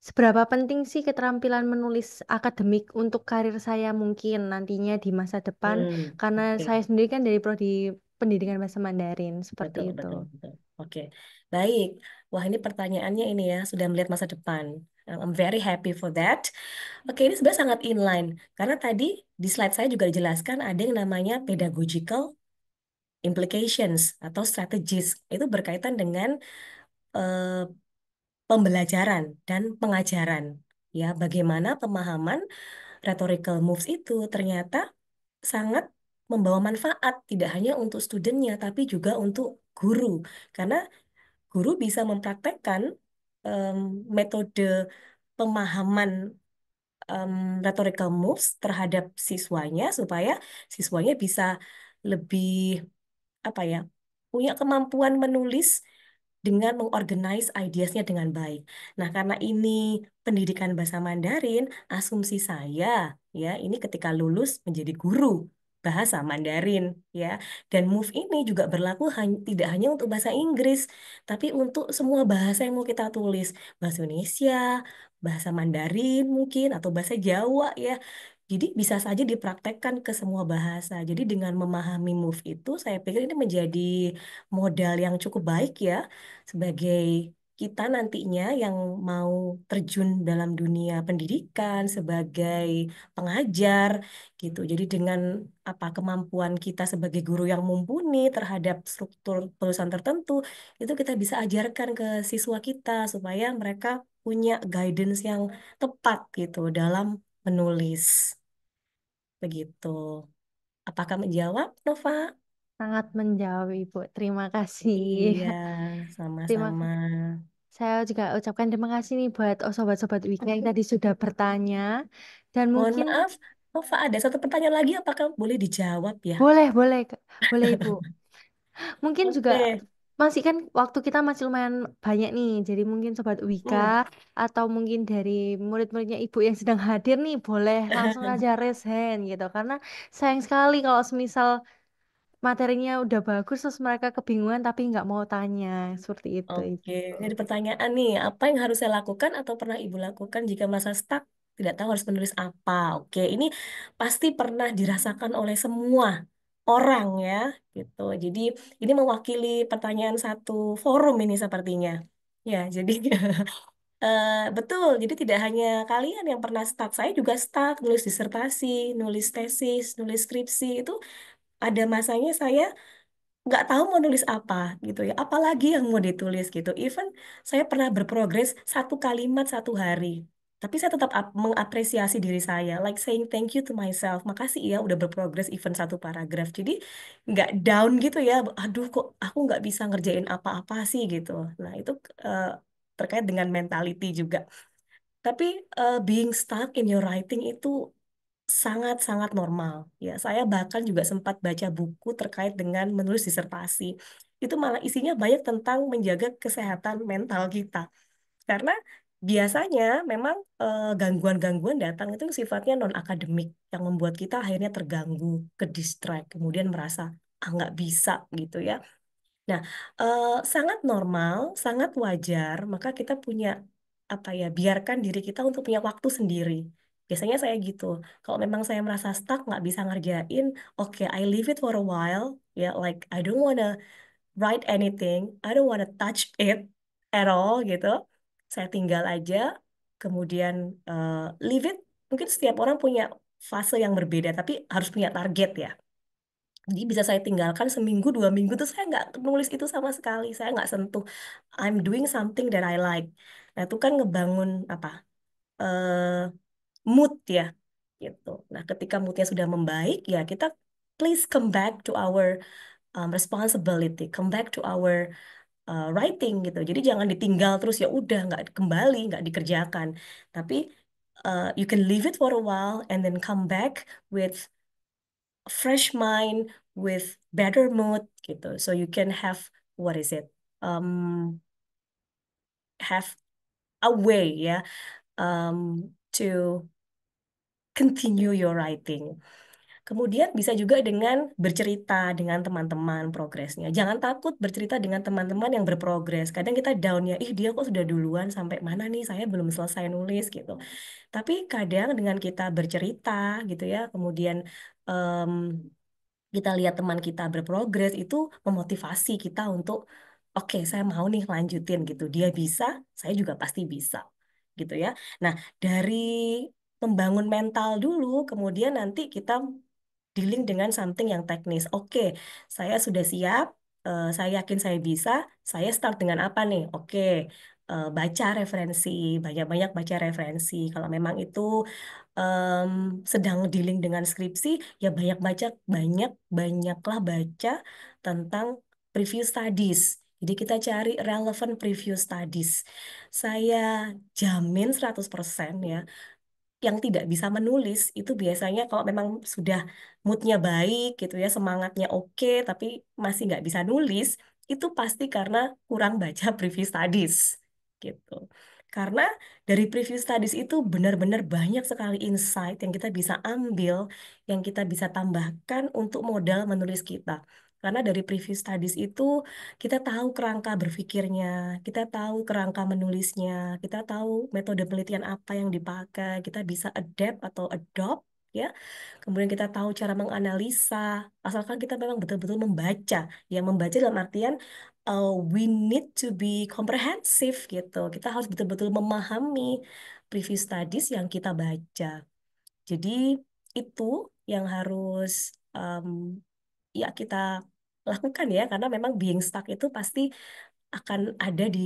Seberapa penting sih keterampilan menulis akademik untuk karir saya mungkin nantinya di masa depan? Karena Oke. saya sendiri kan dari Prodi Pendidikan Bahasa Mandarin, seperti Betul, itu. betul, betul. Oke, baik. Wah, ini pertanyaannya ini ya, sudah melihat masa depan. I'm very happy for that. Oke, ini sebenarnya sangat inline. Karena tadi di slide saya juga dijelaskan ada yang namanya pedagogical implications atau strategies. Itu berkaitan dengan eh, pembelajaran dan pengajaran. Ya, bagaimana pemahaman rhetorical moves itu ternyata sangat membawa manfaat, tidak hanya untuk studennya, tapi juga untuk guru. Karena guru bisa mempraktekkan em, metode pemahaman em, rhetorical moves terhadap siswanya supaya siswanya bisa lebih apa ya punya kemampuan menulis dengan mengorganize ideasnya dengan baik. Nah, karena ini pendidikan bahasa Mandarin, asumsi saya ya ini ketika lulus menjadi guru bahasa Mandarin ya. Dan move ini juga berlaku tidak hanya untuk bahasa Inggris, tapi untuk semua bahasa yang mau kita tulis, bahasa Indonesia, bahasa Mandarin mungkin atau bahasa Jawa ya. Jadi bisa saja dipraktekkan ke semua bahasa. Jadi dengan memahami move itu, saya pikir ini menjadi modal yang cukup baik ya sebagai kita nantinya yang mau terjun dalam dunia pendidikan sebagai pengajar gitu. Jadi dengan apa kemampuan kita sebagai guru yang mumpuni terhadap struktur perusahaan tertentu, itu kita bisa ajarkan ke siswa kita supaya mereka punya guidance yang tepat gitu dalam menulis. Begitu. Apakah menjawab, Nova? Sangat menjawab, Ibu. Terima kasih. Iya, Terima sama-sama. Saya juga ucapkan terima kasih nih buat sobat-sobat Wika yang tadi sudah bertanya. Dan Mohon mungkin maaf, Nova ada satu pertanyaan lagi, apakah boleh dijawab ya? boleh, boleh, boleh Ibu. Mungkin juga Oke. masih kan waktu kita masih lumayan banyak nih. Jadi mungkin sobat Wika Hmm. atau mungkin dari murid-muridnya Ibu yang sedang hadir nih boleh langsung aja raise hand gitu. Karena sayang sekali kalau semisal materinya udah bagus terus mereka kebingungan tapi nggak mau tanya seperti itu. Oke, ini ada pertanyaan nih. Apa yang harus saya lakukan atau pernah Ibu lakukan jika masa stuck? Tidak tahu harus menulis apa. Oke, ini pasti pernah dirasakan oleh semua orang ya, gitu. Jadi ini mewakili pertanyaan satu forum ini sepertinya. Ya, jadi betul. Jadi tidak hanya kalian yang pernah stuck. Saya juga stuck nulis disertasi, nulis tesis, nulis skripsi. Itu ada masanya saya nggak tahu mau nulis apa gitu ya, apalagi yang mau ditulis gitu. Even saya pernah berprogres satu kalimat satu hari, tapi saya tetap mengapresiasi diri saya, like saying thank you to myself, makasih ya udah berprogres even satu paragraf. Jadi nggak down gitu ya, aduh kok aku nggak bisa ngerjain apa-apa sih gitu. Nah itu eh, terkait dengan mentality juga. Tapi being stuck in your writing itu sangat-sangat normal. Ya, saya bahkan juga sempat baca buku terkait dengan menulis disertasi. Itu malah isinya banyak tentang menjaga kesehatan mental kita. Karena biasanya memang gangguan-gangguan datang itu sifatnya non-akademik yang membuat kita akhirnya terganggu, ke distract, kemudian merasa ah nggak bisa gitu ya. Nah, sangat normal, sangat wajar. Maka kita punya apa ya, biarkan diri kita untuk punya waktu sendiri. Biasanya saya gitu. Kalau memang saya merasa stuck, nggak bisa ngerjain, oke, I leave it for a while. Ya, like I don't wanna write anything, I don't wanna touch it at all gitu. Saya tinggal aja, kemudian leave it. Mungkin setiap orang punya fase yang berbeda, tapi harus punya target ya. Jadi bisa saya tinggalkan seminggu, 2 minggu tuh saya nggak nulis itu sama sekali. Saya nggak sentuh. I'm doing something that I like. Nah itu kan ngebangun apa? eh Mood ya, gitu. Nah ketika moodnya sudah membaik ya kita please come back to our responsibility, come back to our writing gitu. Jadi jangan ditinggal terus ya udah nggak kembali, nggak dikerjakan. Tapi you can leave it for a while and then come back with fresh mind, with better mood gitu. So you can have what is it? Have a way ya to continue your writing. Kemudian bisa juga dengan bercerita dengan teman-teman progresnya. Jangan takut bercerita dengan teman-teman yang berprogres. Kadang kita down ya, ih dia kok sudah duluan sampai mana nih, saya belum selesai nulis gitu. Tapi kadang dengan kita bercerita gitu ya, kemudian em, kita lihat teman kita berprogres itu memotivasi kita untuk oke, saya mau nih lanjutin gitu. Dia bisa, saya juga pasti bisa gitu ya. Nah, dari membangun mental dulu, kemudian nanti kita dealing dengan something yang teknis. Oke, saya sudah siap, saya yakin saya bisa, saya start dengan apa nih? Oke, baca referensi, banyak-banyak baca referensi. Kalau memang itu em, sedang dealing dengan skripsi, ya banyak baca, banyaklah baca tentang preview studies. Jadi kita cari relevant preview studies. Saya jamin 100% ya, yang tidak bisa menulis itu biasanya kalau memang sudah moodnya baik gitu ya, semangatnya oke, tapi masih nggak bisa nulis, itu pasti karena kurang baca preview studies gitu. Karena dari preview studies itu benar-benar banyak sekali insight yang kita bisa ambil, yang kita bisa tambahkan untuk modal menulis kita. Karena dari preview studies itu kita tahu kerangka berpikirnya, kita tahu kerangka menulisnya, kita tahu metode penelitian apa yang dipakai, kita bisa adapt atau adopt ya. Kemudian kita tahu cara menganalisa, asalkan kita memang betul-betul membaca. Ya, membaca dalam artian we need to be comprehensive gitu. Kita harus betul-betul memahami preview studies yang kita baca. Jadi itu yang harus ya kita lakukan ya, karena memang being stuck itu pasti akan ada di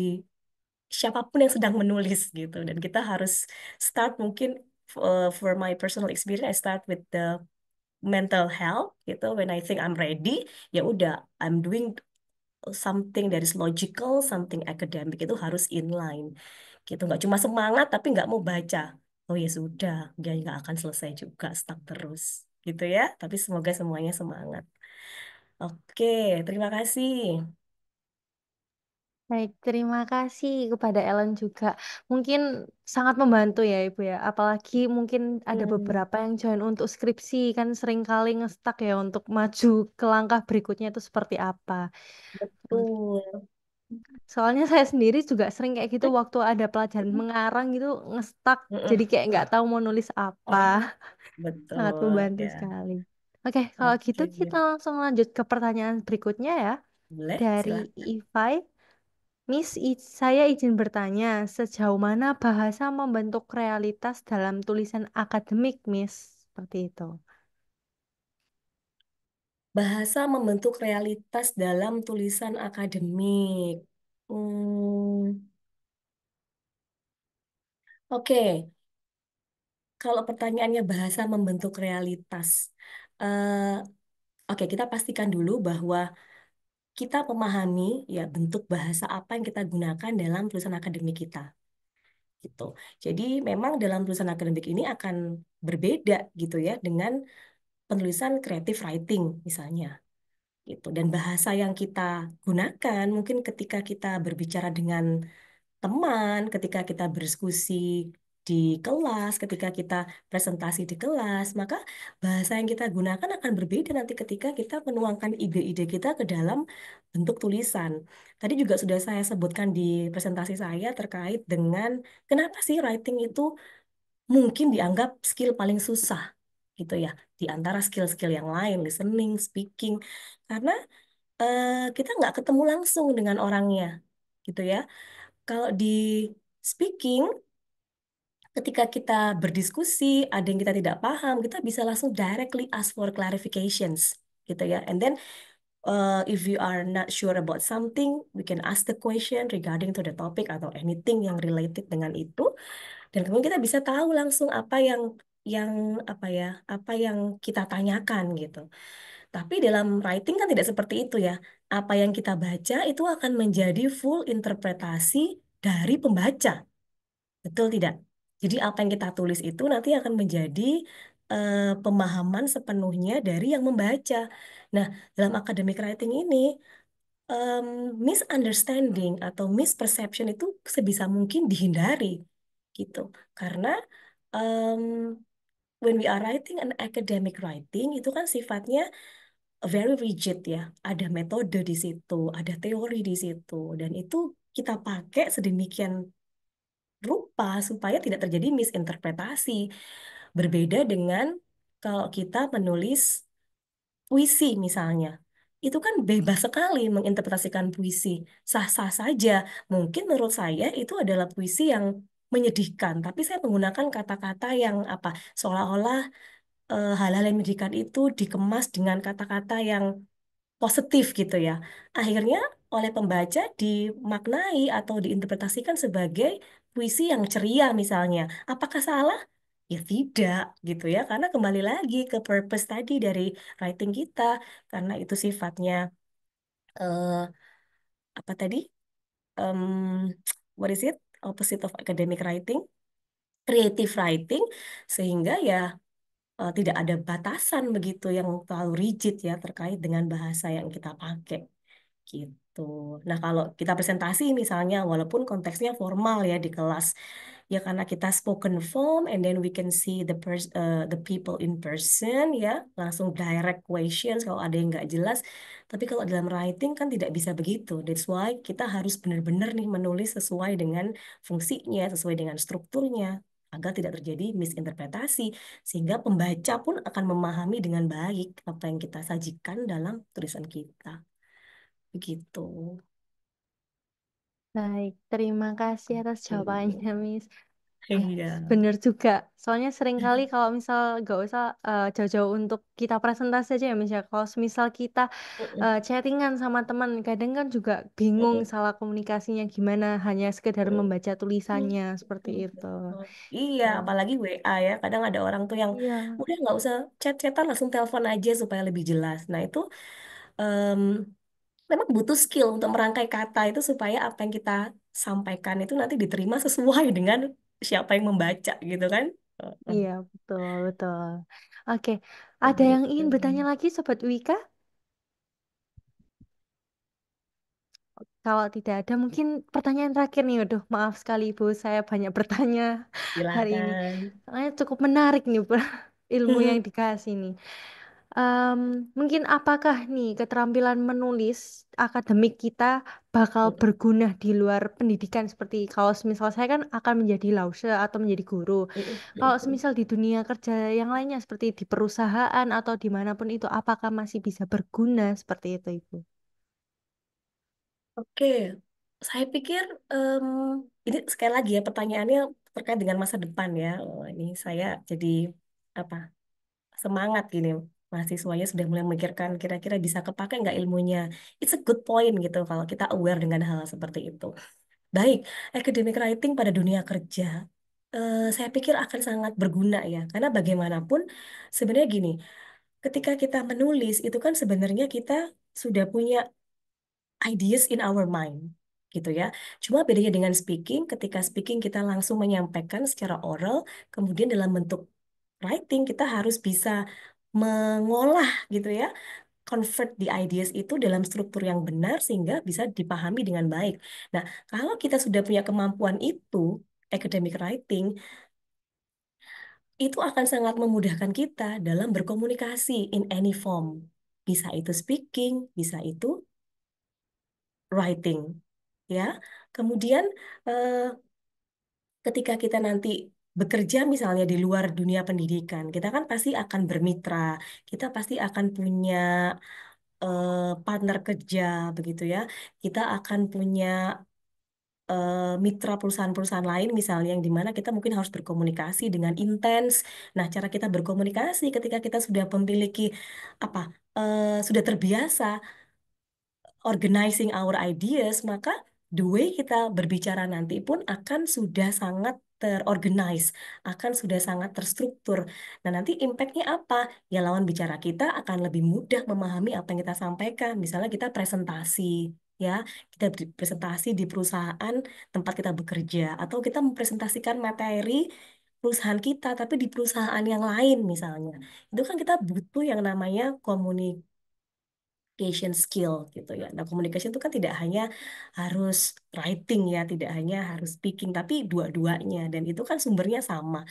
siapapun yang sedang menulis gitu. Dan kita harus start mungkin for my personal experience, I start with the mental health gitu. When I think I'm ready, ya udah, I'm doing something that is logical, something academic itu harus inline gitu. Nggak cuma semangat tapi nggak mau baca. Oh ya sudah, dia nggak akan selesai juga, stuck terus gitu ya. Tapi semoga semuanya semangat. Oke, terima kasih. Baik, terima kasih kepada Ellen juga. Mungkin sangat membantu ya Ibu ya. Apalagi mungkin ada Hmm, beberapa yang join untuk skripsi kan seringkali ngestak ya untuk maju ke langkah berikutnya itu seperti apa. betul. Soalnya saya sendiri juga sering kayak gitu waktu ada pelajaran mengarang gitu ngestak. Jadi Mm-mm. kayak nggak tahu mau nulis apa. Sangat Betul membantu ya. sekali. Oke, kalau gitu Oke, kita langsung lanjut ke pertanyaan berikutnya ya. boleh Dari silahkan. Ivai. Saya izin bertanya, sejauh mana bahasa membentuk realitas dalam tulisan akademik, Miss? Seperti itu. Bahasa membentuk realitas dalam tulisan akademik. Hmm, oke, kalau pertanyaannya bahasa membentuk realitas, eh, oke kita pastikan dulu bahwa kita memahami ya bentuk bahasa apa yang kita gunakan dalam tulisan akademik kita, gitu. Jadi memang dalam tulisan akademik ini akan berbeda gitu ya dengan penulisan creative writing misalnya. Gitu. Dan bahasa yang kita gunakan mungkin ketika kita berbicara dengan teman, ketika kita berdiskusi di kelas, ketika kita presentasi di kelas, maka bahasa yang kita gunakan akan berbeda nanti ketika kita menuangkan ide-ide kita ke dalam bentuk tulisan. Tadi juga sudah saya sebutkan di presentasi saya terkait dengan kenapa sih writing itu mungkin dianggap skill paling susah gitu ya, di antara skill-skill yang lain, listening, speaking, karena kita nggak ketemu langsung dengan orangnya gitu ya. Kalau di speaking, ketika kita berdiskusi, ada yang kita tidak paham, kita bisa langsung directly ask for clarifications gitu ya. And then if you are not sure about something, we can ask the question regarding to the topic atau anything yang related dengan itu. Dan kemudian kita bisa tahu langsung apa yang apa ya, apa yang kita tanyakan gitu. Tapi dalam writing kan tidak seperti itu ya. Apa yang kita baca itu akan menjadi full interpretasi dari pembaca. Betul tidak? Jadi apa yang kita tulis itu nanti akan menjadi pemahaman sepenuhnya dari yang membaca. Nah, dalam academic writing ini, em, misunderstanding atau misperception itu sebisa mungkin dihindari gitu. Karena em, when we are writing an academic writing itu kan sifatnya very rigid ya. Ada metode di situ, ada teori di situ, dan itu kita pakai sedemikian rupa supaya tidak terjadi misinterpretasi. Berbeda dengan kalau kita menulis puisi misalnya. Itu kan bebas sekali menginterpretasikan puisi. Sah-sah saja. Mungkin menurut saya itu adalah puisi yang menyedihkan, tapi saya menggunakan kata-kata yang apa? Seolah-olah hal-hal yang menyedihkan itu dikemas dengan kata-kata yang positif gitu ya. Akhirnya oleh pembaca dimaknai atau diinterpretasikan sebagai puisi yang ceria misalnya. Apakah salah? Ya tidak gitu ya, karena kembali lagi ke purpose tadi dari writing kita, karena itu sifatnya eh, apa tadi? Em, what is it? Opposite of academic writing, creative writing, sehingga ya tidak ada batasan begitu yang terlalu rigid ya terkait dengan bahasa yang kita pakai. Gitu. Nah, kalau kita presentasi misalnya, walaupun konteksnya formal ya di kelas, ya karena kita spoken form and then we can see the people in person ya, langsung direct questions kalau ada yang nggak jelas. Tapi kalau dalam writing kan tidak bisa begitu. That's why kita harus benar-benar nih menulis sesuai dengan fungsinya, sesuai dengan strukturnya, agar tidak terjadi misinterpretasi, sehingga pembaca pun akan memahami dengan baik apa yang kita sajikan dalam tulisan kita. Begitu. Baik, terima kasih atas jawabannya, Miss. Eh, Iya. bener juga. Soalnya sering kali kalau misal gak usah jauh-jauh untuk kita presentasi aja ya, Miss ya. Kalau misal kita Mm-mm, chattingan sama teman, kadang kan juga bingung mm-mm, salah komunikasinya gimana, hanya sekedar mm-mm. membaca tulisannya seperti Betul, itu. betul. Iya, Ya. apalagi WA ya. Kadang ada orang tuh yang Iya, udah nggak usah chat-chatan, langsung telepon aja supaya lebih jelas. Nah itu em, memang butuh skill untuk merangkai kata itu supaya apa yang kita sampaikan itu nanti diterima sesuai dengan siapa yang membaca gitu kan. Heeh, iya betul betul. Oke, ada yang begitu. ingin bertanya lagi, Sobat Wika? Kalau tidak ada, mungkin pertanyaan terakhir nih. Aduh, maaf sekali Ibu, saya banyak bertanya hari ini. Silahkan. Soalnya cukup menarik nih, Bu, ilmu yang dikasih nih. Em, Mungkin apakah nih keterampilan menulis akademik kita bakal Mm-mm, berguna di luar pendidikan seperti kalau semisal saya kan akan menjadi lause atau menjadi guru. mm-mm, Kalau mm-mm. semisal di dunia kerja yang lainnya seperti di perusahaan atau dimanapun itu, apakah masih bisa berguna seperti itu, Ibu? Oke, saya pikir ini sekali lagi ya pertanyaannya terkait dengan masa depan ya. Oh, ini saya jadi apa semangat gini, mahasiswanya sudah mulai memikirkan kira-kira bisa kepakai nggak ilmunya. It's a good point gitu kalau kita aware dengan hal seperti itu. Baik, academic writing pada dunia kerja, saya pikir akan sangat berguna ya, karena bagaimanapun sebenarnya gini, ketika kita menulis itu kan sebenarnya kita sudah punya ideas in our mind gitu ya. Cuma bedanya dengan speaking, ketika speaking kita langsung menyampaikan secara oral, kemudian dalam bentuk writing kita harus bisa mengolah gitu ya, convert the ideas itu dalam struktur yang benar sehingga bisa dipahami dengan baik. Nah, kalau kita sudah punya kemampuan itu, academic writing, itu akan sangat memudahkan kita dalam berkomunikasi in any form. Bisa itu speaking, bisa itu writing, ya. Kemudian eh, ketika kita nanti bekerja misalnya di luar dunia pendidikan, kita kan pasti akan bermitra, kita pasti akan punya partner kerja begitu ya. Kita akan punya mitra perusahaan-perusahaan lain misalnya yang dimana kita mungkin harus berkomunikasi dengan intens. Nah, cara kita berkomunikasi ketika kita sudah memiliki apa sudah terbiasa organizing our ideas, maka the way kita berbicara nanti pun akan sudah sangat terorganize, akan sudah sangat terstruktur. Nah, nanti impactnya apa? Ya, lawan bicara kita akan lebih mudah memahami apa yang kita sampaikan. Misalnya kita presentasi, ya, kita presentasi di perusahaan tempat kita bekerja, atau kita mempresentasikan materi perusahaan kita, tapi di perusahaan yang lain misalnya. Itu kan kita butuh yang namanya communication skill gitu ya. Nah, communication itu kan tidak hanya harus writing ya, tidak hanya harus speaking, tapi dua-duanya. Dan itu kan sumbernya sama,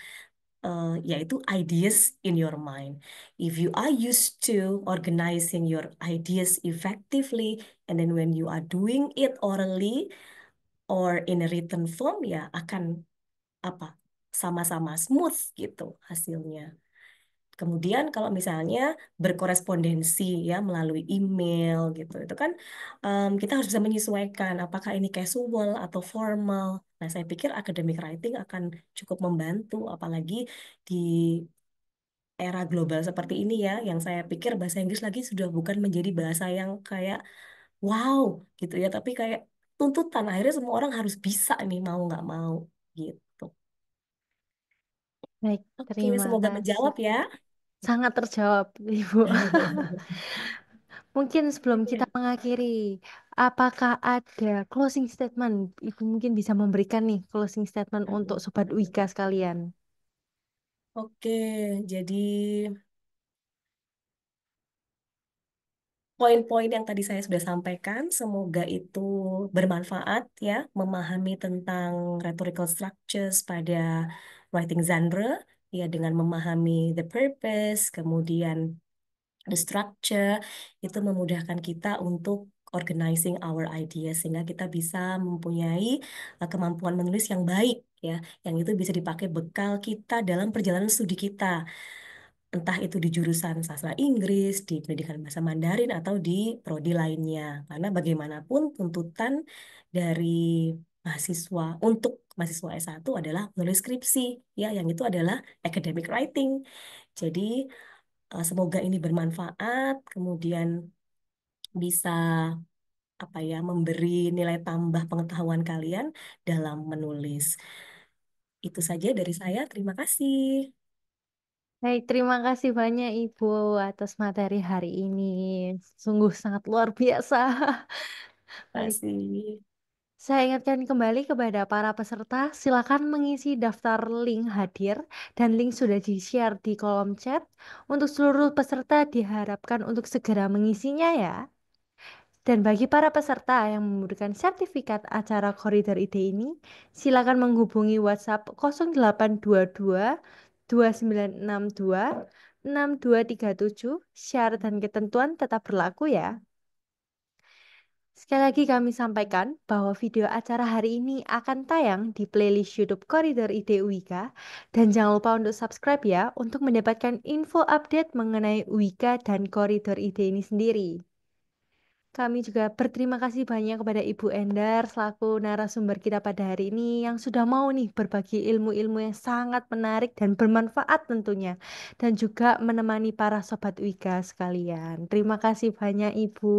yaitu ideas in your mind. If you are used to organizing your ideas effectively, and then when you are doing it orally or in a written form, ya akan apa? Sama-sama smooth gitu hasilnya. Kemudian kalau misalnya berkorespondensi ya melalui email gitu, itu kan kita harus bisa menyesuaikan apakah ini casual atau formal. Nah, saya pikir academic writing akan cukup membantu, apalagi di era global seperti ini ya, yang saya pikir bahasa Inggris lagi sudah bukan menjadi bahasa yang kayak wow gitu ya, tapi kayak tuntutan. Akhirnya semua orang harus bisa nih, mau nggak mau gitu. Baik, Oke, terima semoga kasih. menjawab ya. Sangat terjawab, Ibu. Mungkin sebelum kita mengakhiri, apakah ada closing statement? Ibu mungkin bisa memberikan nih closing statement untuk Sobat Wika sekalian. Oke, jadi poin-poin yang tadi saya sudah sampaikan, semoga itu bermanfaat ya, memahami tentang rhetorical structures pada writing genre, ya dengan memahami the purpose, kemudian the structure, itu memudahkan kita untuk organizing our ideas, sehingga kita bisa mempunyai kemampuan menulis yang baik, ya, yang itu bisa dipakai bekal kita dalam perjalanan studi kita, entah itu di jurusan sastra Inggris, di pendidikan bahasa Mandarin, atau di prodi lainnya. Karena bagaimanapun tuntutan dari mahasiswa untuk mahasiswa S1 adalah menulis skripsi, ya, yang itu adalah academic writing. Jadi semoga ini bermanfaat, kemudian bisa apa ya memberi nilai tambah pengetahuan kalian dalam menulis. Itu saja dari saya. Terima kasih. Baik, terima kasih banyak Ibu atas materi hari ini. Sungguh sangat luar biasa. Terima Baik, kasih. saya ingatkan kembali kepada para peserta, silakan mengisi daftar link hadir dan link sudah di-share di kolom chat. Untuk seluruh peserta diharapkan untuk segera mengisinya ya. Dan bagi para peserta yang membutuhkan sertifikat acara Koridor Ide ini, silakan menghubungi WhatsApp 0822 2962 6237. Syarat dan ketentuan tetap berlaku ya. Sekali lagi kami sampaikan bahwa video acara hari ini akan tayang di playlist YouTube Koridor Ide UIKA, dan jangan lupa untuk subscribe ya untuk mendapatkan info update mengenai UIKA dan Koridor Ide ini sendiri. Kami juga berterima kasih banyak kepada Ibu Endar selaku narasumber kita pada hari ini yang sudah mau nih berbagi ilmu-ilmu yang sangat menarik dan bermanfaat tentunya, dan juga menemani para Sobat Wika sekalian. Terima kasih banyak Ibu.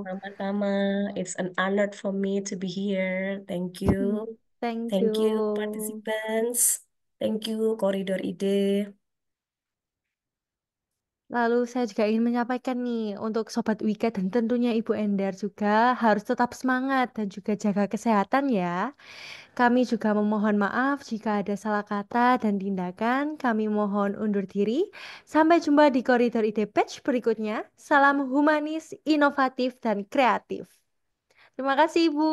Sama-sama. It's an honor for me to be here. Thank you. Thank Thank you, you. participants. Thank you, Koridor Ide. Lalu saya juga ingin menyampaikan nih untuk Sobat Wika dan tentunya Ibu Endar juga harus tetap semangat dan juga jaga kesehatan ya. Kami juga memohon maaf jika ada salah kata dan tindakan. Kami mohon undur diri. Sampai jumpa di koridor ide batch berikutnya. Salam humanis, inovatif, dan kreatif. Terima kasih, Ibu.